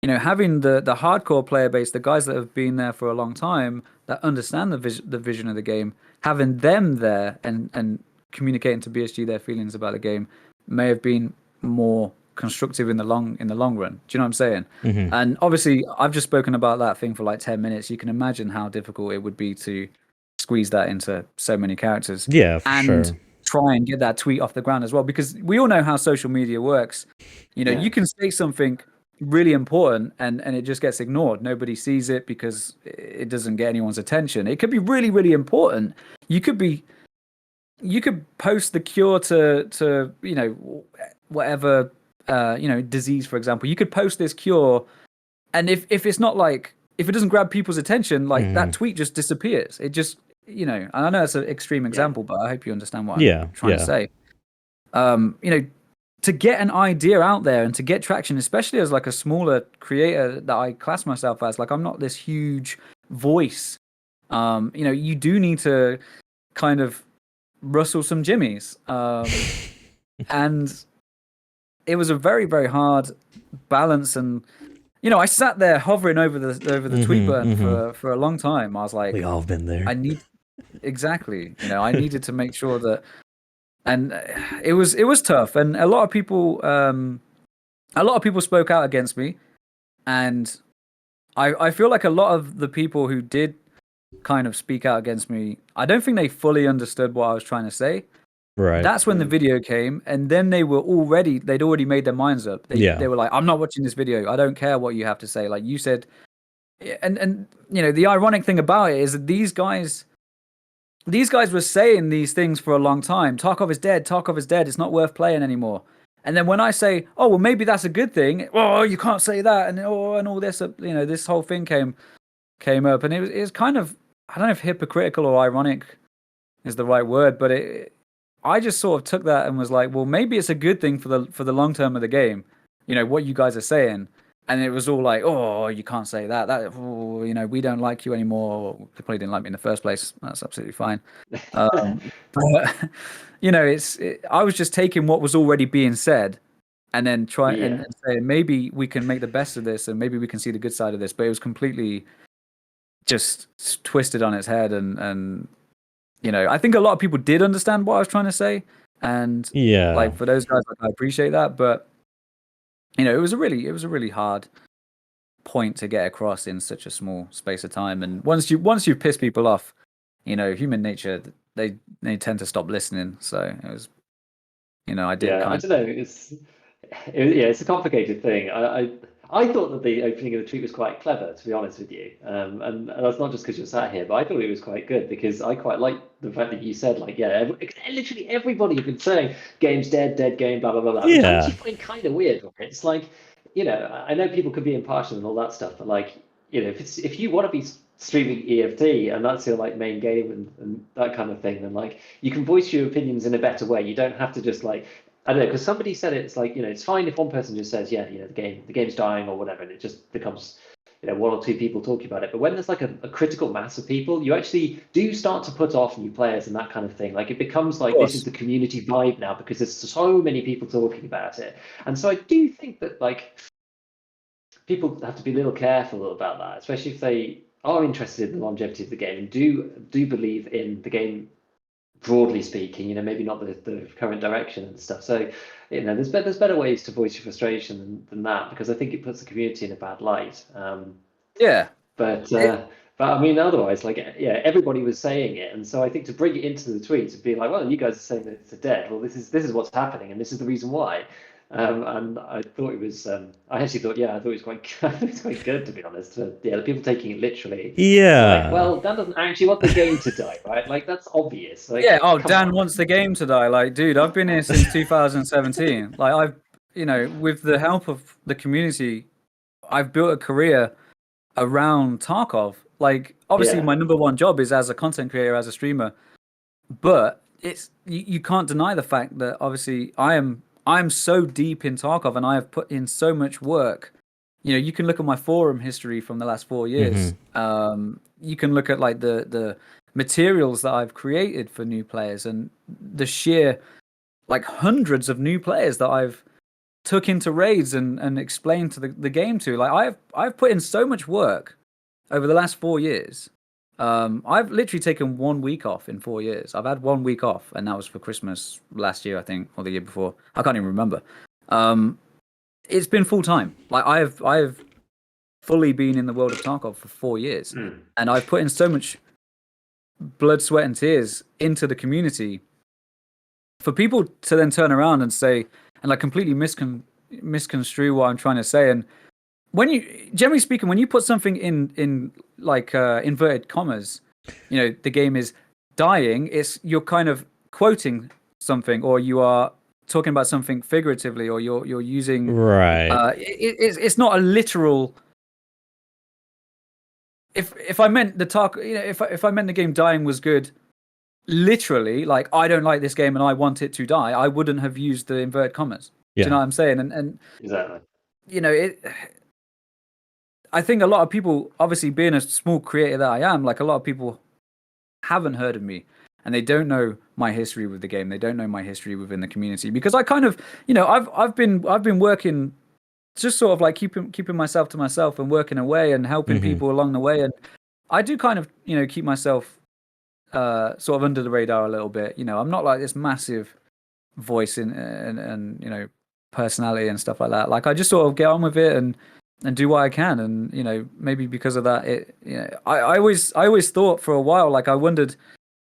having the hardcore player base, the guys that have been there for a long time, that understand the vision of the game, having them there and communicating to BSG their feelings about the game may have been more constructive in the long run. Do you know what I'm saying? And obviously I've just spoken about that thing for like 10 minutes. You can imagine how difficult it would be to squeeze that into so many characters. Yeah, for and sure. Try and get that tweet off the ground as well, because we all know how social media works. You can say something really important and it just gets ignored. Nobody sees it because it doesn't get anyone's attention. It could be really, really important. You could post the cure to whatever disease, for example. You could post this cure, and if it's not like, if it doesn't grab people's attention, like that tweet just disappears. It just, and I know it's an extreme example, but I hope you understand what I'm trying to say. To get an idea out there and to get traction, especially as like a smaller creator that I class myself as, like I'm not this huge voice. You do need to kind of rustle some jimmies, and it was a very, very hard balance. And I sat there hovering over the tweet button for a long time. I was like, we all have been there. I needed to make sure that, and it was tough, and a lot of people spoke out against me, and I feel like a lot of the people who did kind of speak out against me, I don't think they fully understood what I was trying to say. Right. That's when the video came, and then they'd already made their minds up. They were like, I'm not watching this video. I don't care what you have to say. Like you said, and the ironic thing about it is that these guys were saying these things for a long time. Tarkov is dead. Tarkov is dead. It's not worth playing anymore. And then when I say, oh well, maybe that's a good thing. Oh, you can't say that, and all this, this whole thing came up, and it was kind of, I don't know if hypocritical or ironic is the right word, but I just sort of took that and was like, well, maybe it's a good thing for the long term of the game, what you guys are saying. And it was all like, oh, you can't say that. We don't like you anymore. They probably didn't like me in the first place. That's absolutely fine. But, I was just taking what was already being said and then try and say, maybe we can make the best of this and maybe we can see the good side of this. But it was completely just twisted on its head. And I think a lot of people did understand what I was trying to say. And like for those guys, I appreciate that. But it was a really hard point to get across in such a small space of time. And once you piss people off, human nature, they tend to stop listening. So it was, I did. Yeah, I don't know. It's a complicated thing. I thought that the opening of the tweet was quite clever, to be honest with you. And that's not just because you're sat here, but I thought it was quite good because I quite like the fact that you said, like, literally everybody had been saying game's dead game, blah, blah, blah, blah. Which I actually find kind of weird. It's like, I know people can be impartial and all that stuff, but like, if you want to be streaming EFT and that's your like main game and that kind of thing, then like you can voice your opinions in a better way. You don't have to just like, I don't know, because somebody said it's like, it's fine if one person just says, the game's dying or whatever, and it just becomes, one or two people talking about it. But when there's like a critical mass of people, you actually do start to put off new players and that kind of thing. Like it becomes like this is the community vibe now because there's so many people talking about it. And so I do think that like people have to be a little careful about that, especially if they are interested in the longevity of the game and do believe in the game, broadly speaking, maybe not the current direction and stuff. So, there's better ways to voice your frustration than that, because I think it puts the community in a bad light. But I mean, otherwise, like, everybody was saying it, and so I think to bring it into the tweet, to be like, well, you guys are saying that it's dead. Well, this is what's happening, and this is the reason why. And I thought it was. I thought it was quite good, to be honest. The people taking it literally. Yeah. Like, well, Dan doesn't actually want the game to die, right? Like that's obvious. Like, Dan wants the game to die. Like, dude, I've been here since 2017. Like, I've, with the help of the community, I've built a career around Tarkov. Like, obviously, my number one job is as a content creator, as a streamer. But it's you can't deny the fact that obviously I'm so deep in Tarkov and I have put in so much work. You can look at my forum history from the last 4 years. You can look at like the materials that I've created for new players and the sheer like hundreds of new players that I've took into raids and explained to the game to. Like I've put in so much work over the last 4 years. I've literally taken 1 week off in 4 years. I've had 1 week off, and that was for Christmas last year, I think, or the year before. I can't even remember. It's been full time. Like I've fully been in the world of Tarkov for 4 years, and I've put in so much blood, sweat, and tears into the community. For people to then turn around and say and like completely misconstrue what I'm trying to say, and generally speaking, when you put something in like inverted commas, the game is dying, you're kind of quoting something, or you are talking about something figuratively, or you're using it's not a literal. If I meant if I meant the game dying was good, literally, like I don't like this game and I want it to die, I wouldn't have used the inverted commas. Do you know what I'm saying? And exactly. I think a lot of people, obviously being a small creator that I am, like a lot of people haven't heard of me and they don't know my history with the game. They don't know my history within the community because I kind of, I've been working just sort of like keeping myself to myself and working away and helping people along the way. And I do kind of, keep myself sort of under the radar a little bit. I'm not like this massive voice and personality and stuff like that. Like I just sort of get on with it and do what I can, and maybe because of that, I always thought for a while, like I wondered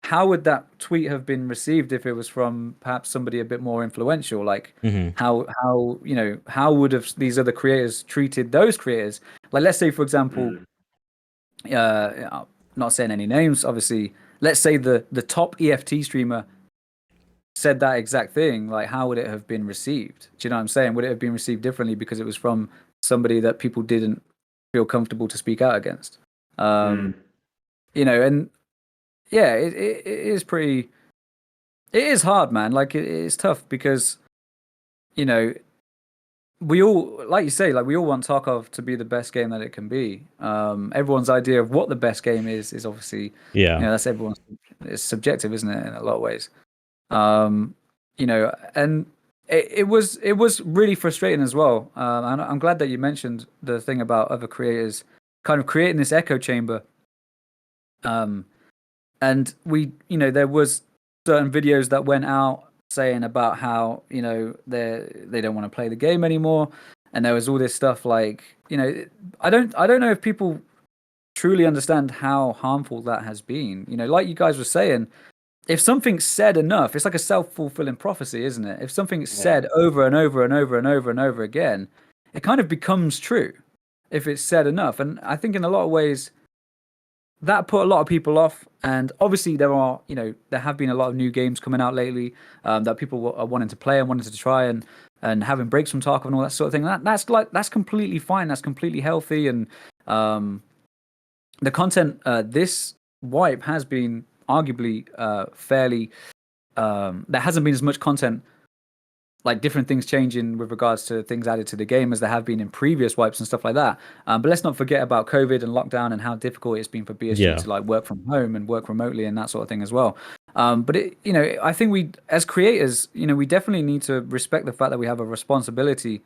how would that tweet have been received if it was from perhaps somebody a bit more influential, like how would have these other creators treated those creators? Like let's say for example, not saying any names, obviously, let's say the top EFT streamer said that exact thing, like how would it have been received? Do you know what I'm saying? Would it have been received differently because it was from somebody that people didn't feel comfortable to speak out against? You know, and yeah, it is pretty. It is hard, man. Like it's tough because, you know, we all, like you say, like we all want Tarkov to be the best game that it can be. Everyone's idea of what the best game is obviously, you know, that's everyone's. It's subjective, isn't it, in a lot of ways? You know, and it was really frustrating as well. And I'm glad that you mentioned the thing about other creators kind of creating this echo chamber. And we, you know, there was certain videos that went out saying about how, you know, they don't want to play the game anymore, and there was all this stuff like, you know, I don't know if people truly understand how harmful that has been. You know, like you guys were saying, if something's said enough, it's like a self-fulfilling prophecy, isn't it? If something's said over and over and over and over and over again, it kind of becomes true if it's said enough. And I think in a lot of ways that put a lot of people off. And obviously there are, you know, there have been a lot of new games coming out lately that people are wanting to play and wanting to try, and having breaks from Tarkov and all that sort of thing. That's completely fine. That's completely healthy. And the content this wipe has been arguably fairly there hasn't been as much content, like different things changing with regards to things added to the game as there have been in previous wipes and stuff like that. But let's not forget about COVID and lockdown and how difficult it's been for BSG to like work from home and work remotely and that sort of thing as well. But it, you know, I think we as creators, you know, we definitely need to respect the fact that we have a responsibility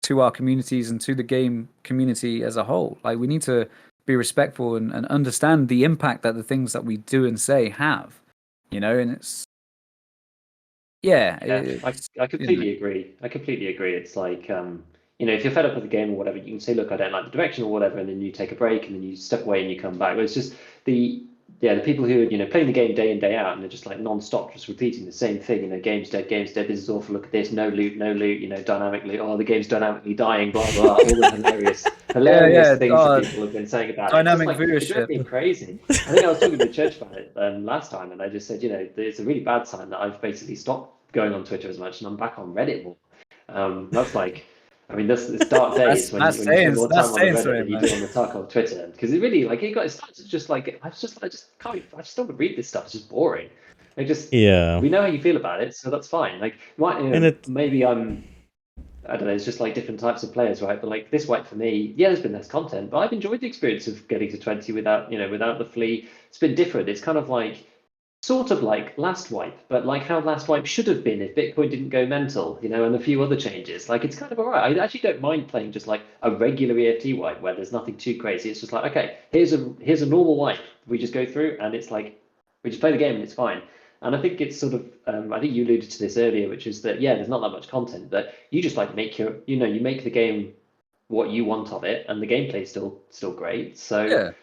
to our communities and to the game community as a whole. Like we need to be respectful and understand the impact that the things that we do and say have, you know. And it's I completely agree. I completely agree. It's like, you know, if you're fed up with the game or whatever, you can say, look, I don't like the direction or whatever, and then you take a break and then you step away and you come back. But it's just the people who are, you know, playing the game day in, day out, and they're just like non-stop, just repeating the same thing. You know, game's dead, this is awful, look at this, no loot, you know, dynamic loot, oh, the game's dynamically dying, blah, blah, all the hilarious things that people have been saying about dynamic it. It's just like, crazy. I think I was talking to the church about it last time, and I just said, you know, it's a really bad sign that I've basically stopped going on Twitter as much, and I'm back on Reddit more. That's like, I mean, this dark days when you spend more time on Reddit than you do on the Tarkov Twitter, because it really, like, it starts just like, I just don't want to read this stuff. It's just boring. Like, just we know how you feel about it, so that's fine. Like, maybe I don't know. It's just like different types of players, right? But like this wipe for me, there's been less content, but I've enjoyed the experience of getting to 20 without the flea. It's been different. It's kind of like sort of like last wipe, but like how last wipe should have been if Bitcoin didn't go mental, you know, and a few other changes. Like, it's kind of all right. I actually don't mind playing just like a regular EFT wipe where there's nothing too crazy. It's just like, okay, here's a normal wipe. We just go through and it's like we just play the game and it's fine. And I think it's sort of I think you alluded to this earlier, which is that there's not that much content, but you just like you make the game what you want of it, and the gameplay is still great. So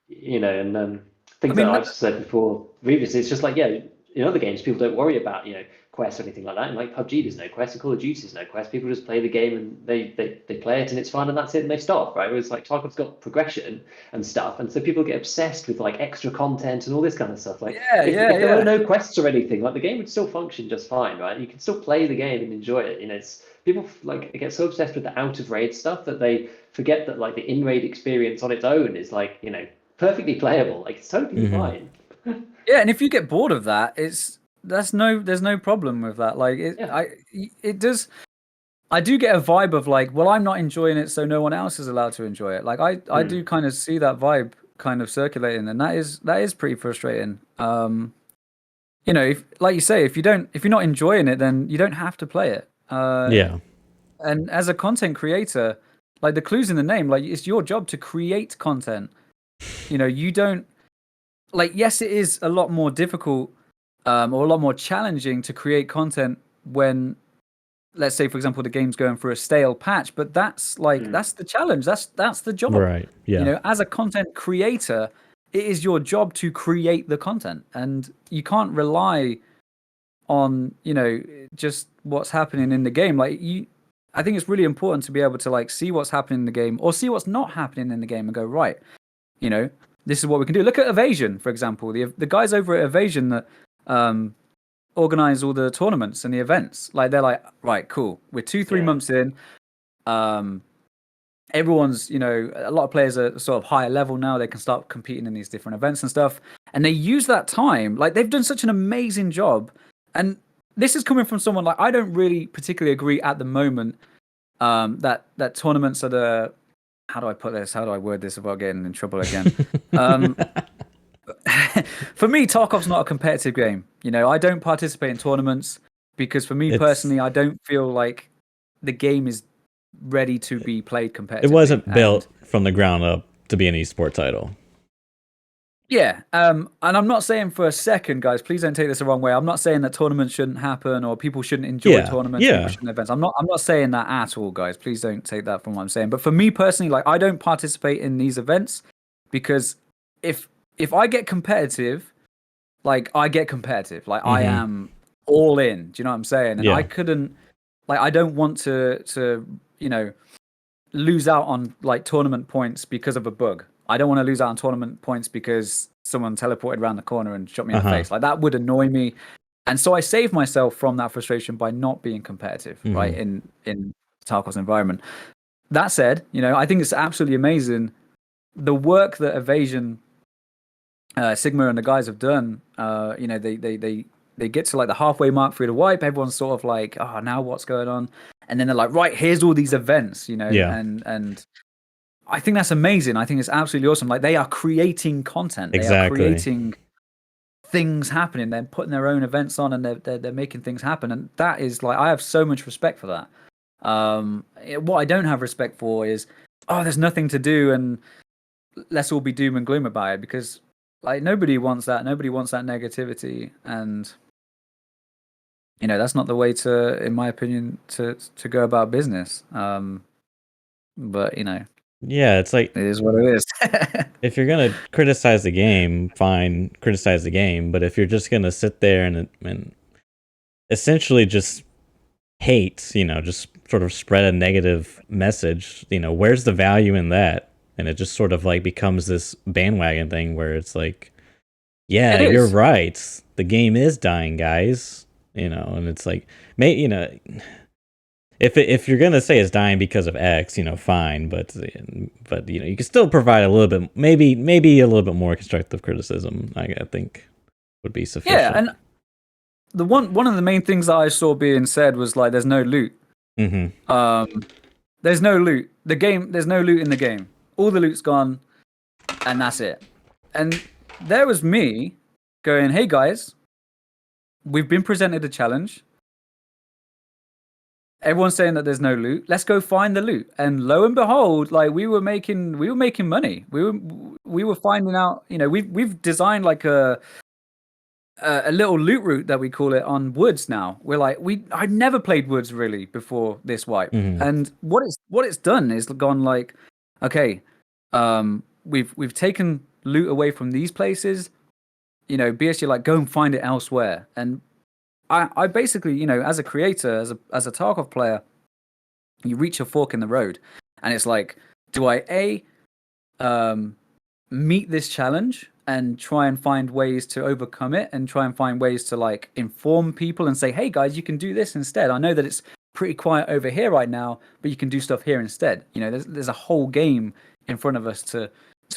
you know, and things that I've said before previously, it's just like, in other games, people don't worry about, you know, quests or anything like that. And like PUBG, there's no quest, and Call of Duty, there's no quest. People just play the game and they play it and it's fun and that's it and they stop, right? Whereas like Tarkov's got progression and stuff. And so people get obsessed with like extra content and all this kind of stuff. Like, if there were no quests or anything, like the game would still function just fine, right? You can still play the game and enjoy it. You know, it's people like get so obsessed with the out of raid stuff that they forget that like the in raid experience on its own is like, you know, perfectly playable. Like, it's totally fine. And if you get bored of that, there's no problem with that. Like I do get a vibe of like, well, I'm not enjoying it, so no one else is allowed to enjoy it. Like I do kind of see that vibe kind of circulating, and that is pretty frustrating. You know, if, like you say, if you're not enjoying it, then you don't have to play it. And as a content creator, like the clue's in the name, like it's your job to create content. You know, you don't like, yes, it is a lot more difficult or a lot more challenging to create content when, let's say, for example, the game's going through a stale patch, but that's like, that's the challenge. That's the job. Right. Yeah. You know, as a content creator, it is your job to create the content, and you can't rely on, you know, just what's happening in the game. Like I think it's really important to be able to like see what's happening in the game or see what's not happening in the game and go, right, you know, this is what we can do. Look at Evasion, for example. The guys over at Evasion that organize all the tournaments and the events. Like they're like, right, cool. We're 2-3 months in. Everyone's, you know, a lot of players are sort of higher level now. They can start competing in these different events and stuff. And they use that time. Like they've done such an amazing job. And this is coming from someone like, I don't really particularly agree at the moment that tournaments are the, how do I put this? How do I word this without getting in trouble again? For me, Tarkov's not a competitive game. You know, I don't participate in tournaments because for me personally, I don't feel like the game is ready to be played competitively. It wasn't built from the ground up to be an esport title. Yeah, and I'm not saying for a second, guys, please don't take this the wrong way. I'm not saying that tournaments shouldn't happen or people shouldn't enjoy tournaments, people shouldn't events. I'm not saying that at all, guys. Please don't take that from what I'm saying. But for me personally, like I don't participate in these events because if I get competitive, like I get competitive, like I am all in. Do you know what I'm saying? And I couldn't, like, I don't want to you know, lose out on like tournament points because of a bug. I don't want to lose out on tournament points because someone teleported around the corner and shot me in the face. Like that would annoy me. And so I save myself from that frustration by not being competitive, right? In Tarkov's environment. That said, you know, I think it's absolutely amazing the work that Evasion, Sigma and the guys have done. You know, they get to like the halfway mark through the wipe. Everyone's sort of like, oh, now what's going on? And then they're like, right, here's all these events, you know, and I think that's amazing. I think it's absolutely awesome. Like they are creating content. They are creating things happening. They're putting their own events on and they're making things happen. And that is like, I have so much respect for that. What I don't have respect for is, oh, there's nothing to do and let's all be doom and gloom about it because like nobody wants that. Nobody wants that negativity. And you know, that's not the way to, in my opinion, to go about business. But you know, yeah, it's like it is what it is. If you're gonna criticize the game, fine, criticize the game. But if you're just gonna sit there and essentially just hate, you know, just sort of spread a negative message, you know, where's the value in that? And it just sort of like becomes this bandwagon thing where it's like, yeah, you're right, the game is dying, guys. You know, and it's like, you know, if you're gonna say it's dying because of X, you know, fine, but you know, you can still provide a little bit, maybe a little bit more constructive criticism. I think would be sufficient. Yeah, and the one of the main things that I saw being said was like, there's no loot. There's no loot. There's no loot in the game. All the loot's gone, and that's it. And there was me going, hey guys, we've been presented a challenge. Everyone's saying that there's no loot. Let's go find the loot. And lo and behold, like we were making money. We were finding out, you know, we've designed like a little loot route that we call it on Woods now. We're like, I'd never played Woods really before this wipe. And what it's done is gone like, okay, we've taken loot away from these places. You know, BSG like go and find it elsewhere. And I basically, you know, as a creator, as a Tarkov player, you reach a fork in the road, and it's like, do I meet this challenge and try and find ways to overcome it, and try and find ways to like inform people and say, hey guys, you can do this instead. I know that it's pretty quiet over here right now, but you can do stuff here instead. You know, there's a whole game in front of us to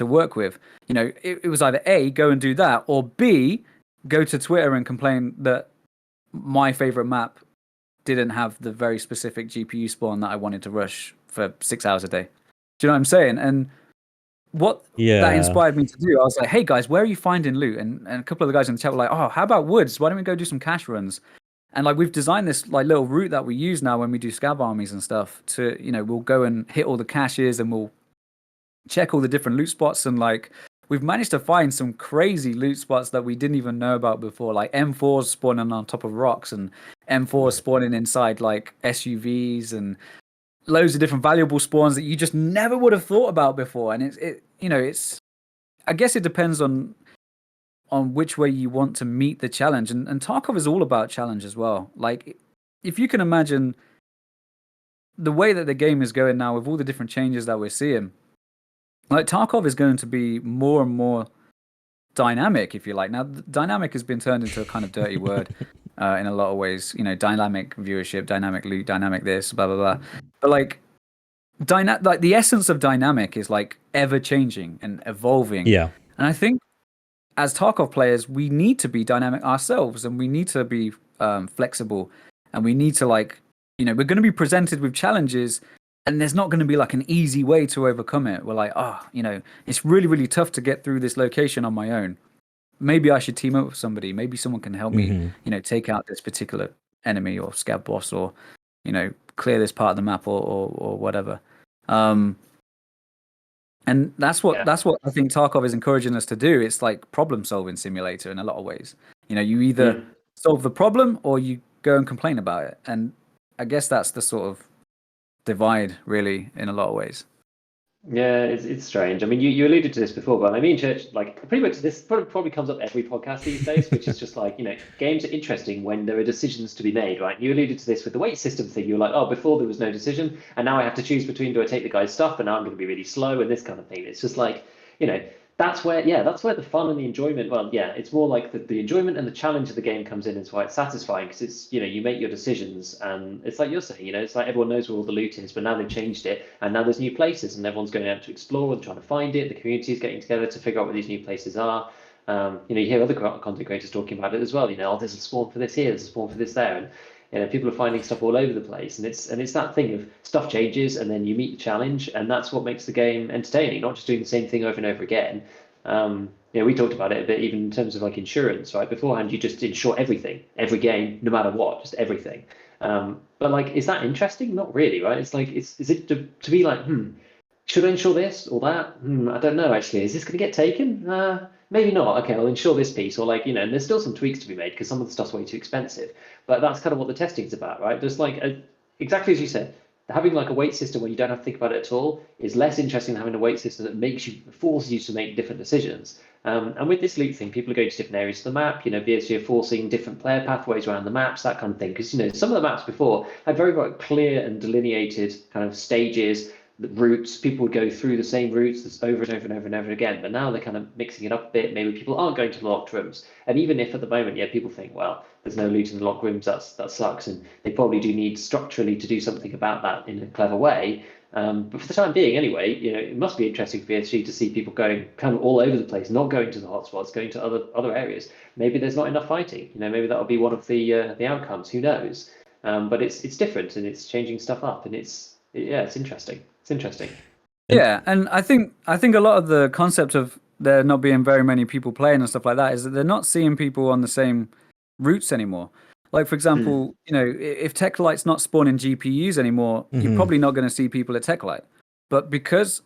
work with. You know, it was either A, go and do that, or B, go to Twitter and complain that my favorite map didn't have the very specific GPU spawn that I wanted to rush for 6 hours a day. Do you know what I'm saying? And what that inspired me to do, I was like, hey guys, where are you finding loot? And a couple of the guys in the chat were like, oh, how about Woods? Why don't we go do some cash runs? And like we've designed this like little route that we use now when we do scav armies and stuff to, you know, we'll go and hit all the caches and we'll check all the different loot spots, and like we've managed to find some crazy loot spots that we didn't even know about before, like M4s spawning on top of rocks and M4s spawning inside like SUVs and loads of different valuable spawns that you just never would have thought about before. And it you know, it's, I guess it depends on which way you want to meet the challenge. And Tarkov is all about challenge as well. Like if you can imagine the way that the game is going now with all the different changes that we're seeing, like Tarkov is going to be more and more dynamic, if you like. Now, dynamic has been turned into a kind of dirty word. in a lot of ways. You know, dynamic viewership, dynamic loot, dynamic this, blah blah blah. But like, like the essence of dynamic is like ever changing and evolving. Yeah. And I think as Tarkov players, we need to be dynamic ourselves, and we need to be flexible, and we need to like, you know, we're going to be presented with challenges, and there's not going to be like an easy way to overcome it. We're like, you know, it's really, really tough to get through this location on my own. Maybe I should team up with somebody. Maybe someone can help me, you know, take out this particular enemy or scav boss, or, you know, clear this part of the map, or whatever. And that's what I think Tarkov is encouraging us to do. It's like problem solving simulator in a lot of ways. You know, you either solve the problem or you go and complain about it. And I guess that's the sort of divide, really, in a lot of ways. Yeah, it's strange. I mean, you alluded to this before, but I mean, Church, like pretty much this probably comes up every podcast these days, which is just like, you know, games are interesting when there are decisions to be made, right? You alluded to this with the weight system thing. You were like, oh, before there was no decision, and now I have to choose between, do I take the guy's stuff, and now I'm going to be really slow, and this kind of thing. It's just like, you know, that's where the fun and the enjoyment, well, yeah, it's more like the enjoyment and the challenge of the game comes in. It's why it's satisfying, because it's, you know, you make your decisions, and it's like you're saying, you know, it's like everyone knows where all the loot is, but now they've changed it, and now there's new places, and everyone's going out to explore and trying to find it. The community is getting together to figure out where these new places are. You know, you hear other content creators talking about it as well. You know, oh, there's a spawn for this here, there's a spawn for this there, and you know, people are finding stuff all over the place, and it's that thing of stuff changes, and then you meet the challenge, and that's what makes the game entertaining. Not just doing the same thing over and over again. You know, we talked about it a bit, even in terms of like insurance, right? Beforehand, you just insure everything, every game, no matter what, just everything. But like, is that interesting? Not really, right? It's like, is it to be like, should I insure this or that? I don't know, actually. Is this going to get taken? Maybe not. Okay, I'll insure this piece, or like, you know, and there's still some tweaks to be made because some of the stuff's way too expensive. But that's kind of what the testing's about, right? There's like, exactly as you said, having like a weight system where you don't have to think about it at all is less interesting than having a weight system that forces you to make different decisions. And with this loot thing, people are going to different areas of the map. You know, BSG are forcing different player pathways around the maps, that kind of thing. Because, you know, some of the maps before had very, very clear and delineated kind of stages, the routes. People would go through the same routes over and over and over and over again. But now they're kind of mixing it up a bit. Maybe people aren't going to the locked rooms. And even if at the moment, yeah, people think, well, there's no loot in the locked rooms, that sucks. And they probably do need structurally to do something about that in a clever way. But for the time being, anyway, you know, it must be interesting for VSG to see people going kind of all over the place, not going to the hotspots, going to other areas. Maybe there's not enough fighting. You know, maybe that'll be one of the outcomes. Who knows? But it's different, and it's changing stuff up, and it's interesting. It's interesting. Yeah, and I think a lot of the concept of there not being very many people playing and stuff like that is that they're not seeing people on the same routes anymore. Like, for example, you know, if TechLight's not spawning GPUs anymore, you're probably not going to see people at TechLight. But because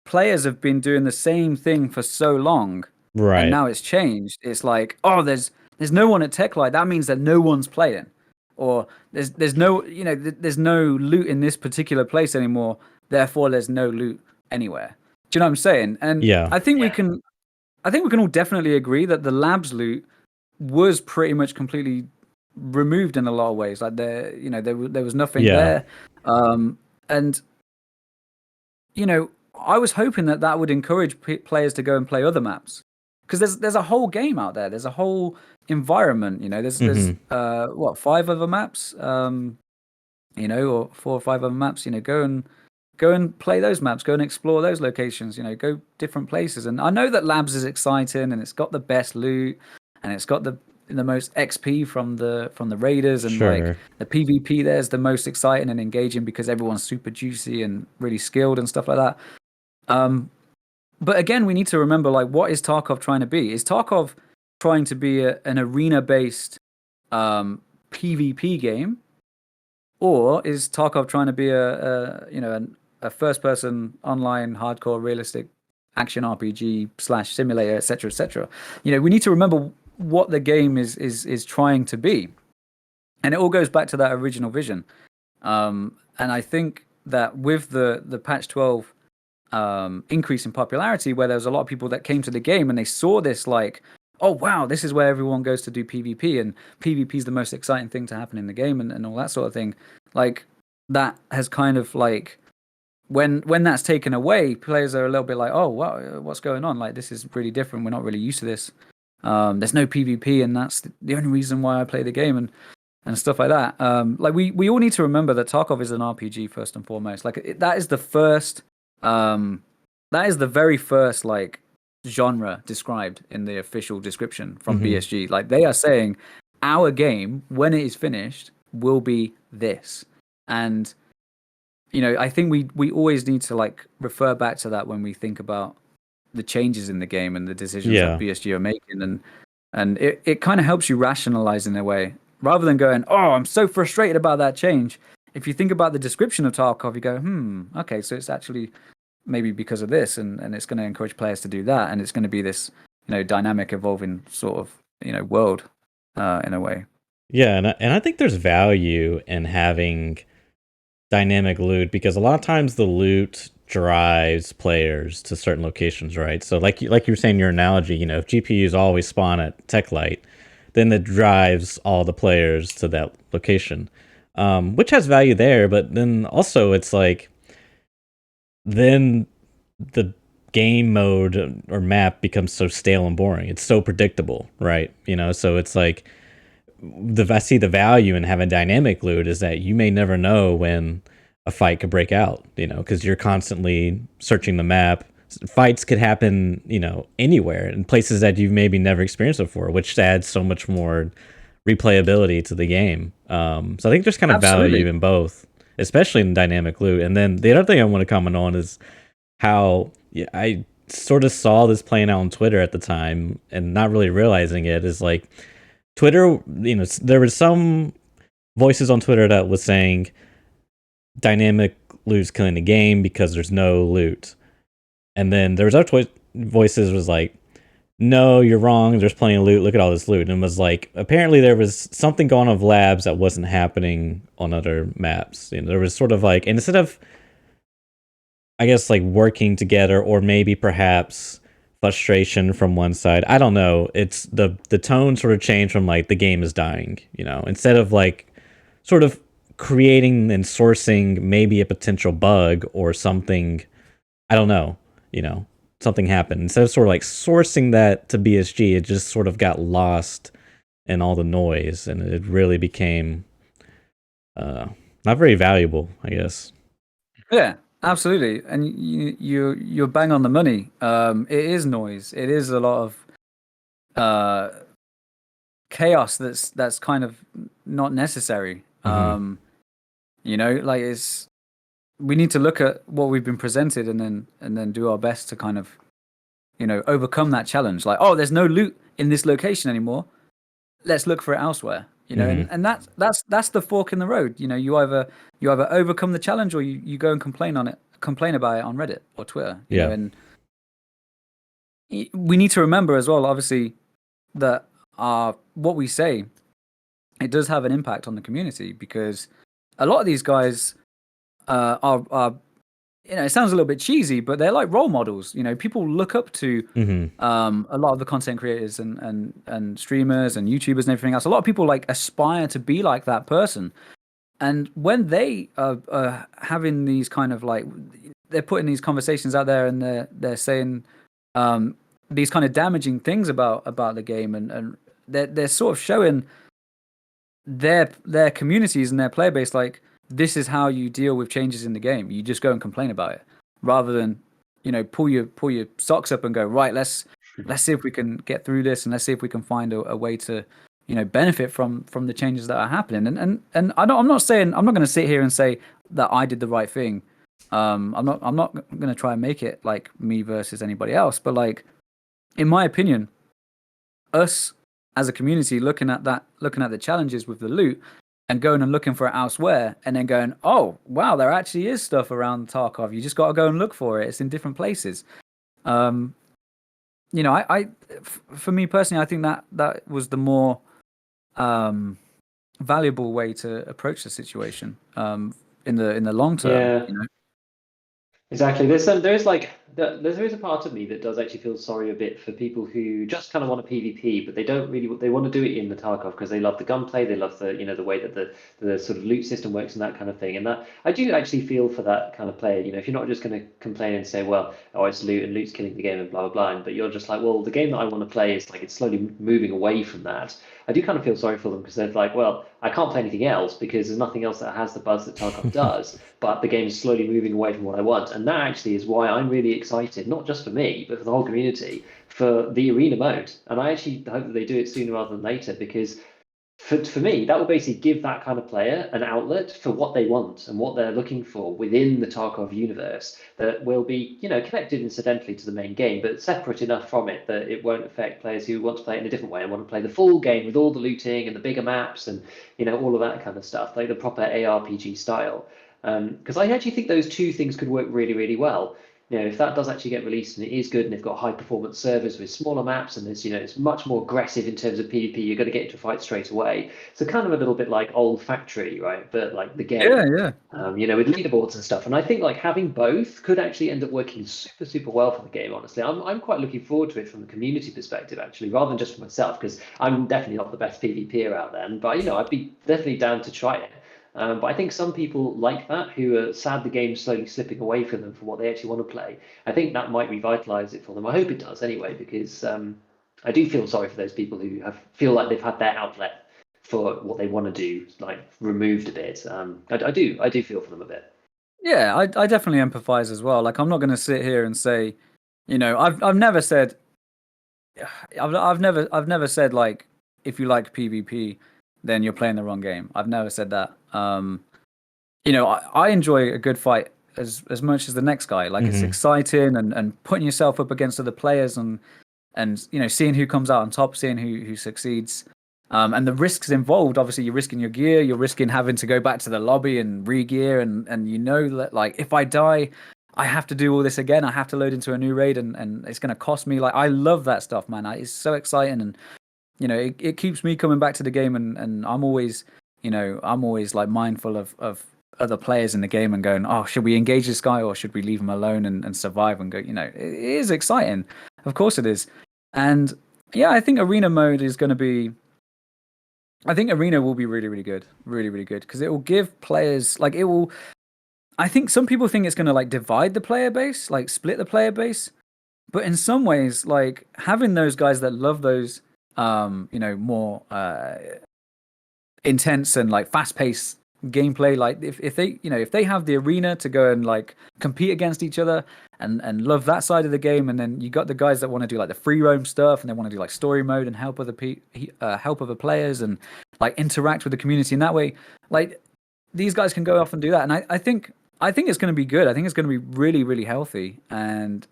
players have been doing the same thing for so long, right, and now it's changed, it's like, oh, there's no one at TechLight. That means that no one's playing. Or there's no, you know, there's no loot in this particular place anymore. Therefore, there's no loot anywhere. Do you know what I'm saying? And I think we can all definitely agree that the labs loot was pretty much completely removed in a lot of ways. Like there was nothing there. And you know, I was hoping that would encourage players to go and play other maps, because there's a whole game out there. There's a whole environment. You know, there's 5 other maps. You know, or 4 or 5 other maps. You know, go and play those maps. Go and explore those locations. You know, go different places. And I know that labs is exciting, and it's got the best loot, and it's got the most XP from the raiders, and like the PvP there's the most exciting and engaging because everyone's super juicy and really skilled and stuff like that. But again, we need to remember, like, what is Tarkov trying to be? Is Tarkov trying to be an arena-based PvP game, or is Tarkov trying to be a first-person online hardcore realistic action RPG / simulator, etc., etc.? You know, we need to remember what the game is trying to be, and it all goes back to that original vision. And I think that with the patch 12 increase in popularity, where there was a lot of people that came to the game and they saw this, like, oh wow, this is where everyone goes to do PvP, and PvP is the most exciting thing to happen in the game, and all that sort of thing. Like, that has kind of like, when that's taken away, players are a little bit like, oh wow, what's going on? Like, this is really different. We're not really used to this. There's no PvP, and that's the only reason why I play the game, and stuff like that. Like we all need to remember that Tarkov is an RPG first and foremost. Like that is the first, that is the very first like genre described in the official description from BSG. Like they are saying, our game when it is finished will be this, and I think we always need to like refer back to that when we think about the changes in the game and the decisions that BSG are making, and it kind of helps you rationalize in a way rather than going, oh, I'm so frustrated about that change. If you think about the description of Tarkov, you go, okay, so it's actually maybe because of this, and it's going to encourage players to do that, and it's going to be this dynamic, evolving sort of world in a way. Yeah, and I think there's value in having dynamic loot, because a lot of times the loot drives players to certain locations, right? So like you were saying, your analogy, if GPUs always spawn at Tech Light, then that drives all the players to that location, which has value there. But then also it's like, then the game mode or map becomes so stale and boring. It's so predictable, right? So it's like, I see the value in having dynamic loot is that you may never know when a fight could break out, because you're constantly searching the map. Fights could happen, anywhere, in places that you've maybe never experienced before, which adds so much more replayability to the game. So I think there's kind of value in both, especially in dynamic loot. And then the other thing I want to comment on is how I sort of saw this playing out on Twitter at the time and not really realizing it, is like Twitter, there were some voices on Twitter that was saying dynamic loot's killing the game because there's no loot. And then there was other voices was like, no, you're wrong, there's plenty of loot, look at all this loot. And it was like, apparently there was something going on with labs that wasn't happening on other maps. There was sort of like, and instead of, I guess, like working together, or maybe perhaps frustration from one side, I don't know, it's the tone sort of changed from like the game is dying, instead of like sort of creating and sourcing maybe a potential bug or something, I don't know, something happened. Instead of sort of like sourcing that to BSG, it just sort of got lost in all the noise, and it really became not very valuable, I guess. Yeah, absolutely. And you're bang on the money. It is noise. It is a lot of chaos that's kind of not necessary. Like we need to look at what we've been presented and then do our best to kind of overcome that challenge. Like, oh, there's no loot in this location anymore, let's look for it elsewhere. And that's the fork in the road. You either overcome the challenge, or you go and complain about it on Reddit or Twitter. And we need to remember as well, obviously, that what we say, it does have an impact on the community, because a lot of these guys are it sounds a little bit cheesy, but they're like role models. People look up to a lot of the content creators and streamers and YouTubers and everything else. A lot of people like aspire to be like that person. And when they are having these kind of like, they're putting these conversations out there, and they're saying these kind of damaging things about the game, and they're sort of showing their communities and their player base like, this is how you deal with changes in the game. You just go and complain about it, rather than pull your socks up and go, right, let's see if we can get through this, and let's see if we can find a way to benefit from the changes that are happening. And I'm not going to sit here and say that I did the right thing. I'm not going to try and make it like me versus anybody else, but like, in my opinion, us as a community looking at the challenges with the loot and going and looking for it elsewhere, and then going, oh wow, there actually is stuff around Tarkov. You just got to go and look for it. It's in different places. For me personally, I think that was the more valuable way to approach the situation in the long term. Yeah. Exactly. There's like there is a part of me that does actually feel sorry a bit for people who just kind of want a PvP, but they don't really they want to do it in the Tarkov because they love the gunplay, they love the the way that the sort of loot system works and that kind of thing. And that I do actually feel for that kind of player. If you're not just going to complain and say, well, oh, it's loot and loot's killing the game and blah blah blah, but you're just like, well, the game that I want to play is like it's slowly moving away from that. I do kind of feel sorry for them because they're like, well, I can't play anything else because there's nothing else that has the buzz that Tarkov does, but the game is slowly moving away from what I want. And that actually is why I'm really excited, not just for me, but for the whole community, for the arena mode. And I actually hope that they do it sooner rather than later because for me, that will basically give that kind of player an outlet for what they want and what they're looking for within the Tarkov universe that will be, connected incidentally to the main game, but separate enough from it that it won't affect players who want to play it in a different way and want to play the full game with all the looting and the bigger maps and, all of that kind of stuff, like the proper ARPG style. Because I actually think those two things could work really, really well. If that does actually get released and it is good and they've got high performance servers with smaller maps and there's, it's much more aggressive in terms of PvP, you're going to get into a fight straight away. So kind of a little bit like old Factory, right? But like the game, Yeah. with leaderboards and stuff. And I think like having both could actually end up working super, super well for the game, honestly. I'm quite looking forward to it from the community perspective, actually, rather than just for myself, because I'm definitely not the best PvPer out there. But, I'd be definitely down to try it. But I think some people like that who are sad the game's slowly slipping away from them for what they actually want to play. I think that might revitalize it for them. I hope it does anyway, because I do feel sorry for those people who feel like they've had their outlet for what they want to do, like removed a bit. I do feel for them a bit. Yeah, I definitely empathize as well. Like I'm not going to sit here and say, I've never said, I've never said like if you like PvP, then you're playing the wrong game. I've never said that. I enjoy a good fight as much as the next guy. Like it's exciting and putting yourself up against other players and seeing who comes out on top, seeing who succeeds. And the risks involved, obviously you're risking your gear, you're risking having to go back to the lobby and re-gear and that like if I die, I have to do all this again. I have to load into a new raid and it's going to cost me. Like I love that stuff, man. It's so exciting and it keeps me coming back to the game and I'm always like mindful of other players in the game and going, oh, should we engage this guy or should we leave him alone and survive and go, it is exciting. Of course it is. And yeah, I think arena mode is going to be, I think arena will be really, really good. Really, really good. Because it will give players, like it will, I think some people think it's going to like divide the player base, like split the player base. But in some ways, like having those guys that love those, more intense and like fast-paced gameplay, like if they have the arena to go and like compete against each other and love that side of the game, and then you got the guys that want to do like the free roam stuff and they want to do like story mode and help other players and like interact with the community in that way, like these guys can go off and do that. And I think it's going to be good. I think it's going to be really, really healthy. And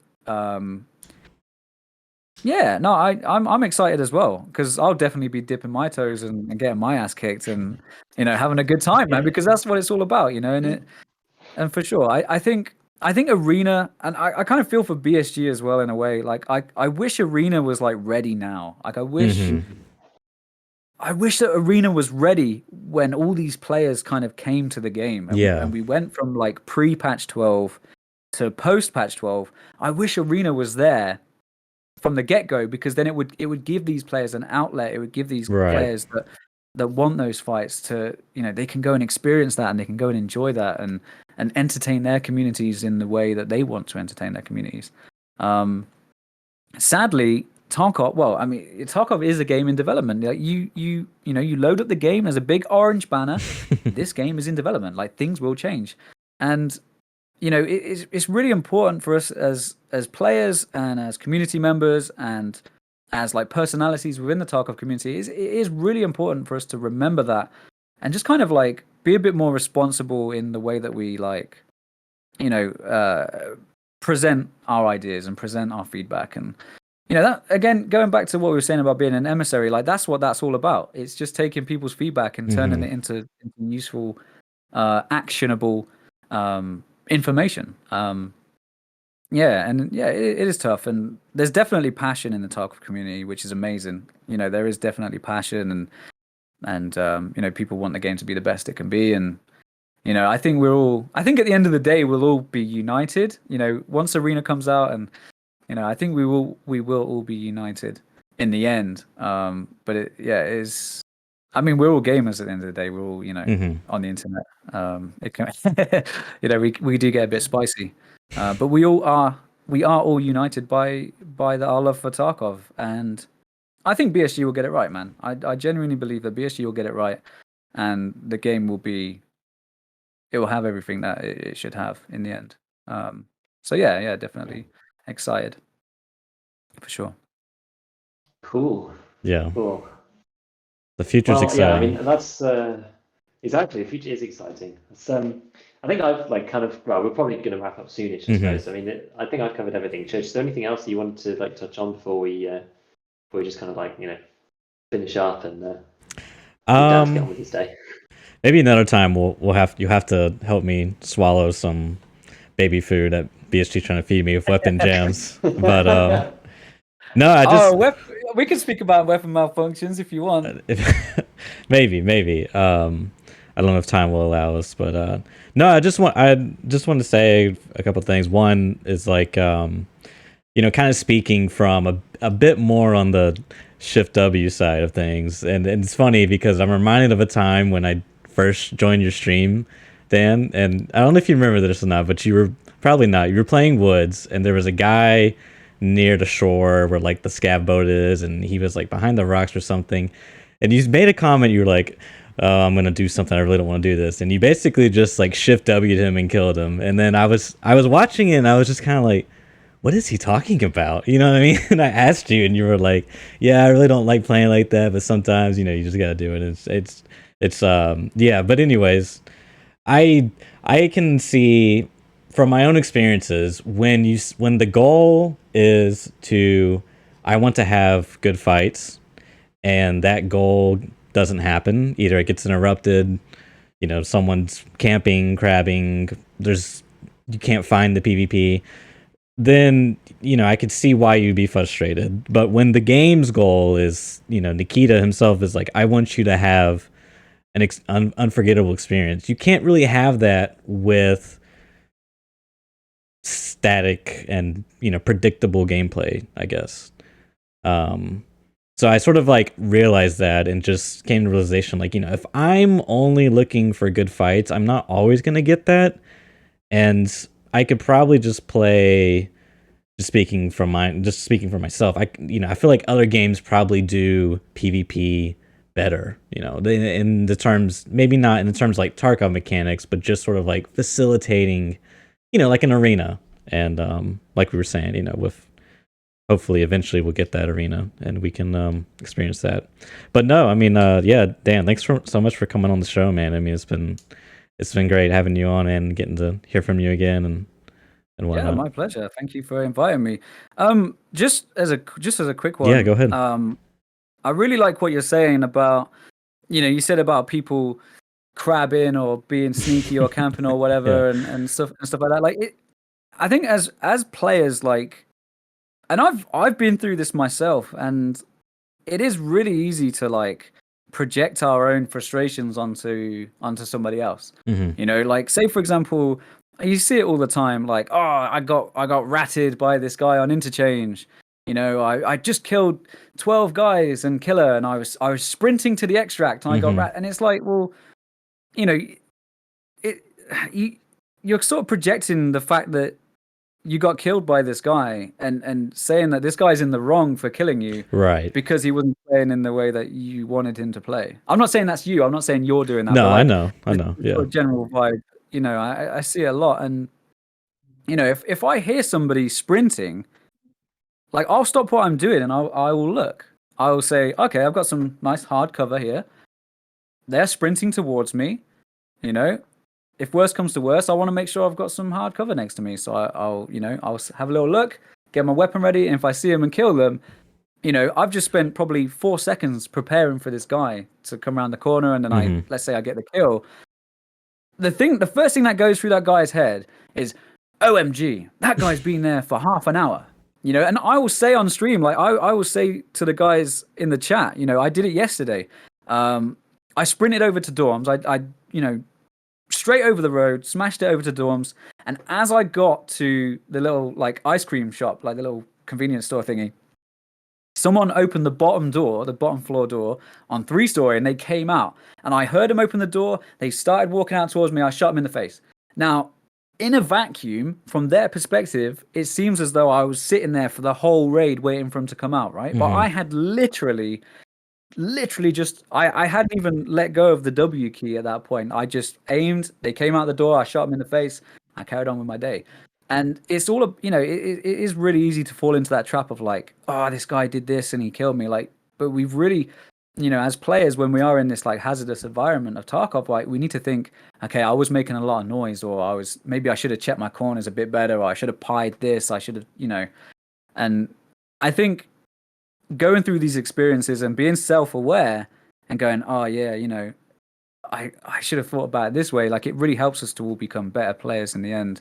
yeah, no, I'm excited as well because I'll definitely be dipping my toes and getting my ass kicked and having a good time, man, because that's what it's all about, and for sure, I think arena, and I kind of feel for BSG as well in a way. Like I wish arena was like ready now. Like I wish that arena was ready when all these players kind of came to the game. And we went from like pre-patch 12 to post-patch 12. I wish arena was there from the get-go, because then it would give these players an outlet. It would give these players that want those fights to, they can go and experience that and they can go and enjoy that and entertain their communities in the way that they want to entertain their communities. Sadly, Tarkov is a game in development. Like you load up the game, there's a big orange banner. This game is in development. Like things will change, and it's really important for us as players and as community members and as like personalities within the Tarkov community. It is really important for us to remember that and just kind of like be a bit more responsible in the way that we like, present our ideas and present our feedback. And that, again, going back to what we were saying about being an emissary, like that's what that's all about. It's just taking people's feedback and turning it into useful, actionable information. It is tough, and there's definitely passion in the Tarkov community, which is amazing. There is definitely passion, and people want the game to be the best it can be, and I think I think at the end of the day, we'll all be united. Once Arena comes out, and I think we will all be united in the end. But it is. I mean, we're all gamers at the end of the day. We're all, on the internet. It can, we do get a bit spicy, but we are all united by our love for Tarkov, and I think BSG will get it right, man. I genuinely believe that BSG will get it right, and the game it will have everything that it should have in the end. So yeah, definitely excited for sure. Cool. Yeah. Cool. The future's exciting. Yeah, I mean that's exactly, the future is exciting. It's, I think I've we're probably going to wrap up soonish, I suppose. I mean, I think I've covered everything. Church, is there anything else you wanted to touch on before we just kind of finish up and get on with this day? Maybe another time you'll have to help me swallow some baby food that BSG trying to feed me with weapon jams. But no, I just we can speak about weapon malfunctions if you want. Maybe. I don't know if time will allow us, but no, I just want to say a couple of things. One is kind of speaking from a bit more on the Shift W side of things, and it's funny because I'm reminded of a time when I first joined your stream, Dan, and I don't know if you remember this or not, but you were probably not. You were playing Woods, and there was a guy near the shore where the scav boat is, and he was behind the rocks or something, and you made a comment. You were like, oh, I'm gonna do something, I really don't want to do this, and you basically just Shift W'd him and killed him. And then I was watching it, and I was just kind of like, what is he talking about? You know what I mean? And I asked you, and you were like, yeah, I really don't like playing like that, but sometimes you just gotta do it. It's yeah. But anyways, I can see from my own experiences when the goal is I want to have good fights, and that goal doesn't happen. Either it gets interrupted, someone's camping, crabbing, you can't find the PvP, then I could see why you'd be frustrated. But when the game's goal is, Nikita himself is like, I want you to have an unforgettable experience, you can't really have that with static and predictable gameplay, I guess. So I sort of realized that and just came to the realization, if I'm only looking for good fights, I'm not always going to get that. And I could probably just play, just speaking for myself, I feel like other games probably do PvP better, in the terms, maybe not in the terms like Tarkov mechanics, but just sort of facilitating, an arena. And like we were saying, with hopefully eventually we'll get that arena and we can experience that. But no, I mean, yeah, Dan, thanks so much for coming on the show, man. I mean, it's been great having you on and getting to hear from you again and whatnot. Yeah, my pleasure. Thank you for inviting me. Just as a quick one. Yeah, go ahead. I really like what you're saying about, you said about people crabbing or being sneaky or camping or whatever, yeah, and stuff like that. I think as players, and I've been through this myself, and it is really easy to project our own frustrations onto somebody else. Mm-hmm. Say for example, you see it all the time, oh, I got ratted by this guy on interchange. I just killed 12 guys and killer, and I was sprinting to the extract and I got and it's well, you're sort of projecting the fact that you got killed by this guy and saying that this guy's in the wrong for killing you, right? Because he wasn't playing in the way that you wanted him to play. I'm not saying that's you. I'm not saying you're doing that. No, I know. Yeah. General vibe. I see it a lot, and if I hear somebody sprinting, I'll stop what I'm doing and I will look. I will say, okay, I've got some nice hard cover here. They're sprinting towards me. If worse comes to worse, I want to make sure I've got some hard cover next to me. So I'll have a little look, get my weapon ready, and if I see them and kill them, I've just spent probably 4 seconds preparing for this guy to come around the corner, and then let's say I get the kill. The first thing that goes through that guy's head is, OMG, that guy's been there for half an hour. And I will say on stream, I will say to the guys in the chat, I did it yesterday. I sprinted over to dorms. I straight over the road, smashed it over to dorms. And as I got to the little like ice cream shop, like the little convenience store thingy, someone opened the bottom floor door on 3-story, and they came out. And I heard them open the door. They started walking out towards me. I shot them in the face. Now, in a vacuum, from their perspective, it seems as though I was sitting there for the whole raid waiting for them to come out, right? Mm-hmm. But I had literally just, I hadn't even let go of the W key at that point. I just aimed, they came out the door, I shot them in the face, I carried on with my day. And it's all, you know, it is really easy to fall into that trap of like, oh, this guy did this and he killed me. Like, but we've really, you know, as players, when we are in this like hazardous environment of Tarkov, like we need to think, okay, I was making a lot of noise, or maybe I should have checked my corners a bit better, or I should have pied this, I should have, you know. And I think going through these experiences and being self-aware and going, oh yeah, you know, I should have thought about it this way, like it really helps us to all become better players in the end.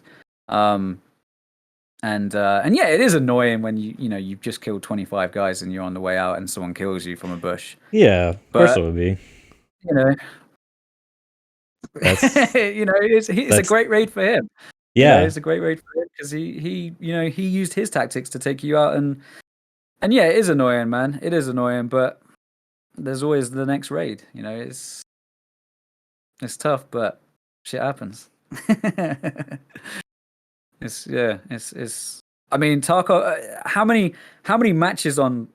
And yeah, it is annoying when you know you've just killed 25 guys and you're on the way out and someone kills you from a bush. Yeah, of course it would be. You know, you know, it's a great raid for him. Yeah, you know, it's a great raid for him because he you know he used his tactics to take you out, and yeah, it is annoying, man. It is annoying, but there's always the next raid. You know, it's tough, but shit happens. It's I mean, Tarkov. How many matches on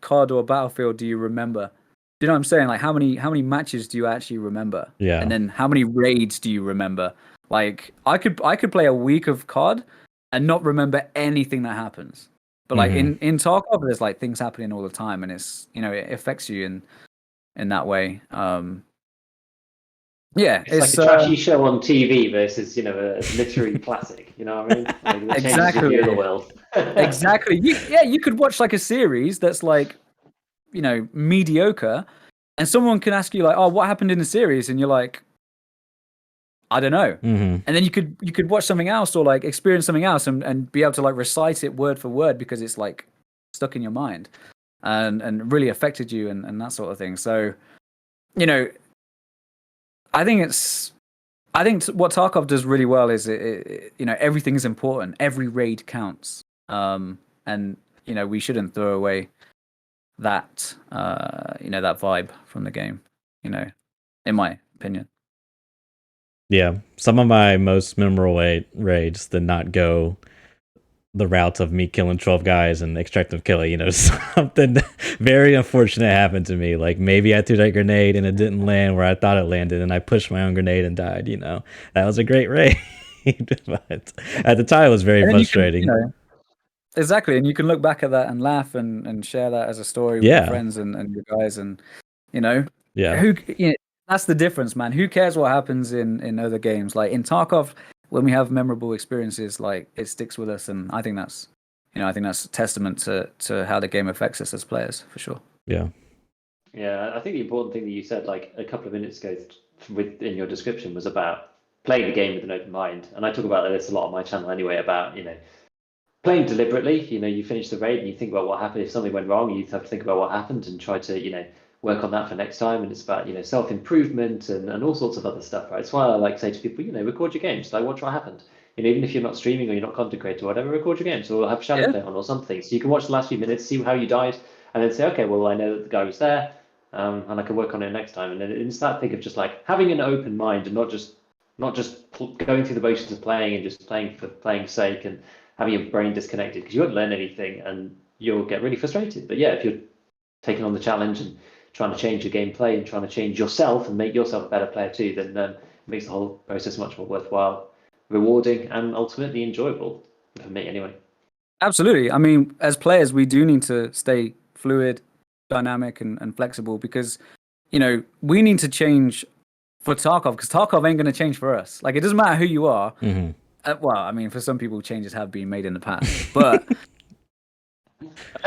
COD or Battlefield do you remember? Do you know what I'm saying? Like, how many matches do you actually remember? Yeah. And then how many raids do you remember? Like, I could play a week of COD and not remember anything that happens. But like in Tarkov, there's like things happening all the time, and it's, you know, it affects you in that way. Yeah, it's like a trashy show on TV versus, you know, a literary classic. You know what I mean? Like, exactly. The world. Exactly. You could watch like a series that's like, you know, mediocre, and someone can ask you like, "Oh, what happened in the series?" And you're like, "I don't know." Mm-hmm. And then you could watch something else or like experience something else and be able to like recite it word for word because it's like stuck in your mind and really affected you and that sort of thing. So, you know, I think what Tarkov does really well is you know, everything is important. Every raid counts. And you know, we shouldn't throw away that you know, that vibe from the game, you know, in my opinion. Yeah, some of my most memorable raids did not go the route of me killing 12 guys and extractive killing. You know, something very unfortunate happened to me. Like, maybe I threw that grenade and it didn't land where I thought it landed, and I pushed my own grenade and died. You know, that was a great raid, but at the time it was very frustrating. You know, exactly, and you can look back at that and laugh and share that as a story with your friends and your guys, and you know, you know, that's the difference, man. Who cares what happens in other games? Like in Tarkov, when we have memorable experiences, like it sticks with us, and I think that's, you know, I think that's a testament to how the game affects us as players, for sure. Yeah. Yeah, I think the important thing that you said like a couple of minutes ago in your description was about playing the game with an open mind, and I talk about this a lot on my channel anyway, about, you know, playing deliberately. You know, you finish the raid and you think about what happened. If something went wrong, you have to think about what happened and try to, you know, work on that for next time. And it's about, you know, self-improvement and all sorts of other stuff, right? It's why I like to say to people, you know, record your games, like watch what happened. You know, even if you're not streaming or you're not content creator or whatever, record your games or have shadow play on or something. So you can watch the last few minutes, see how you died, and then say, okay, well, I know that the guy was there, and I can work on it next time. And then it's that thing of just like having an open mind and not just going through the motions of playing and just playing for playing's sake and having your brain disconnected, because you won't learn anything and you'll get really frustrated. But yeah, if you're taking on the challenge and trying to change your gameplay and trying to change yourself and make yourself a better player too, then it makes the whole process much more worthwhile, rewarding, and ultimately enjoyable for me anyway. Absolutely. I mean, as players, we do need to stay fluid, dynamic, and flexible, because, you know, we need to change for Tarkov, because Tarkov ain't going to change for us. Like, it doesn't matter who you are. Mm-hmm. Well, I mean, for some people, changes have been made in the past, but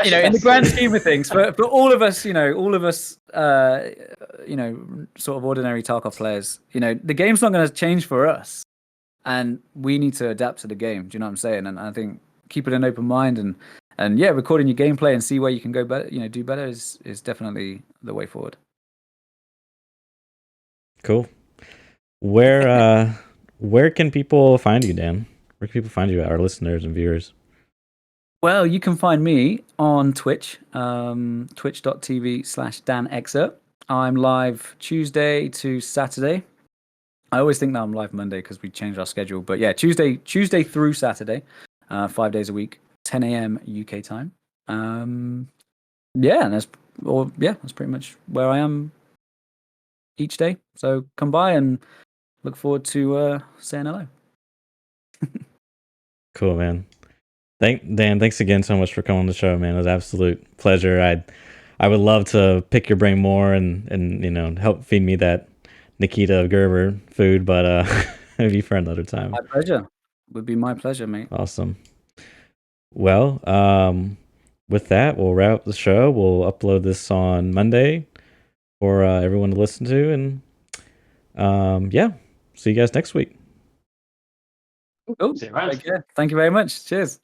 you know, in the grand scheme of things, for all of us, you know, you know, sort of ordinary Tarkov players, you know, the game's not going to change for us, and we need to adapt to the game. Do you know what I'm saying? And I think keeping an open mind and yeah, recording your gameplay and see where you can go better, you know, do better is definitely the way forward. Cool. where can people find you, Dan? Where can people find you, our listeners and viewers? Well, you can find me on Twitch, twitch.tv/DanExert. I'm live Tuesday to Saturday. I always think that I'm live Monday because we changed our schedule. But yeah, Tuesday through Saturday, 5 days a week, 10 a.m. UK time. Yeah, and that's pretty much where I am each day. So come by and look forward to saying hello. Cool, man. Dan, thanks again so much for coming on the show, man. It was an absolute pleasure. I would love to pick your brain more and help feed me that Nikita Gerber food, but maybe for another time. My pleasure. Would be my pleasure, mate. Awesome. Well, with that, we'll wrap up the show. We'll upload this on Monday for everyone to listen to, and see you guys next week. Cool. See you around. Thank you very much. Cheers.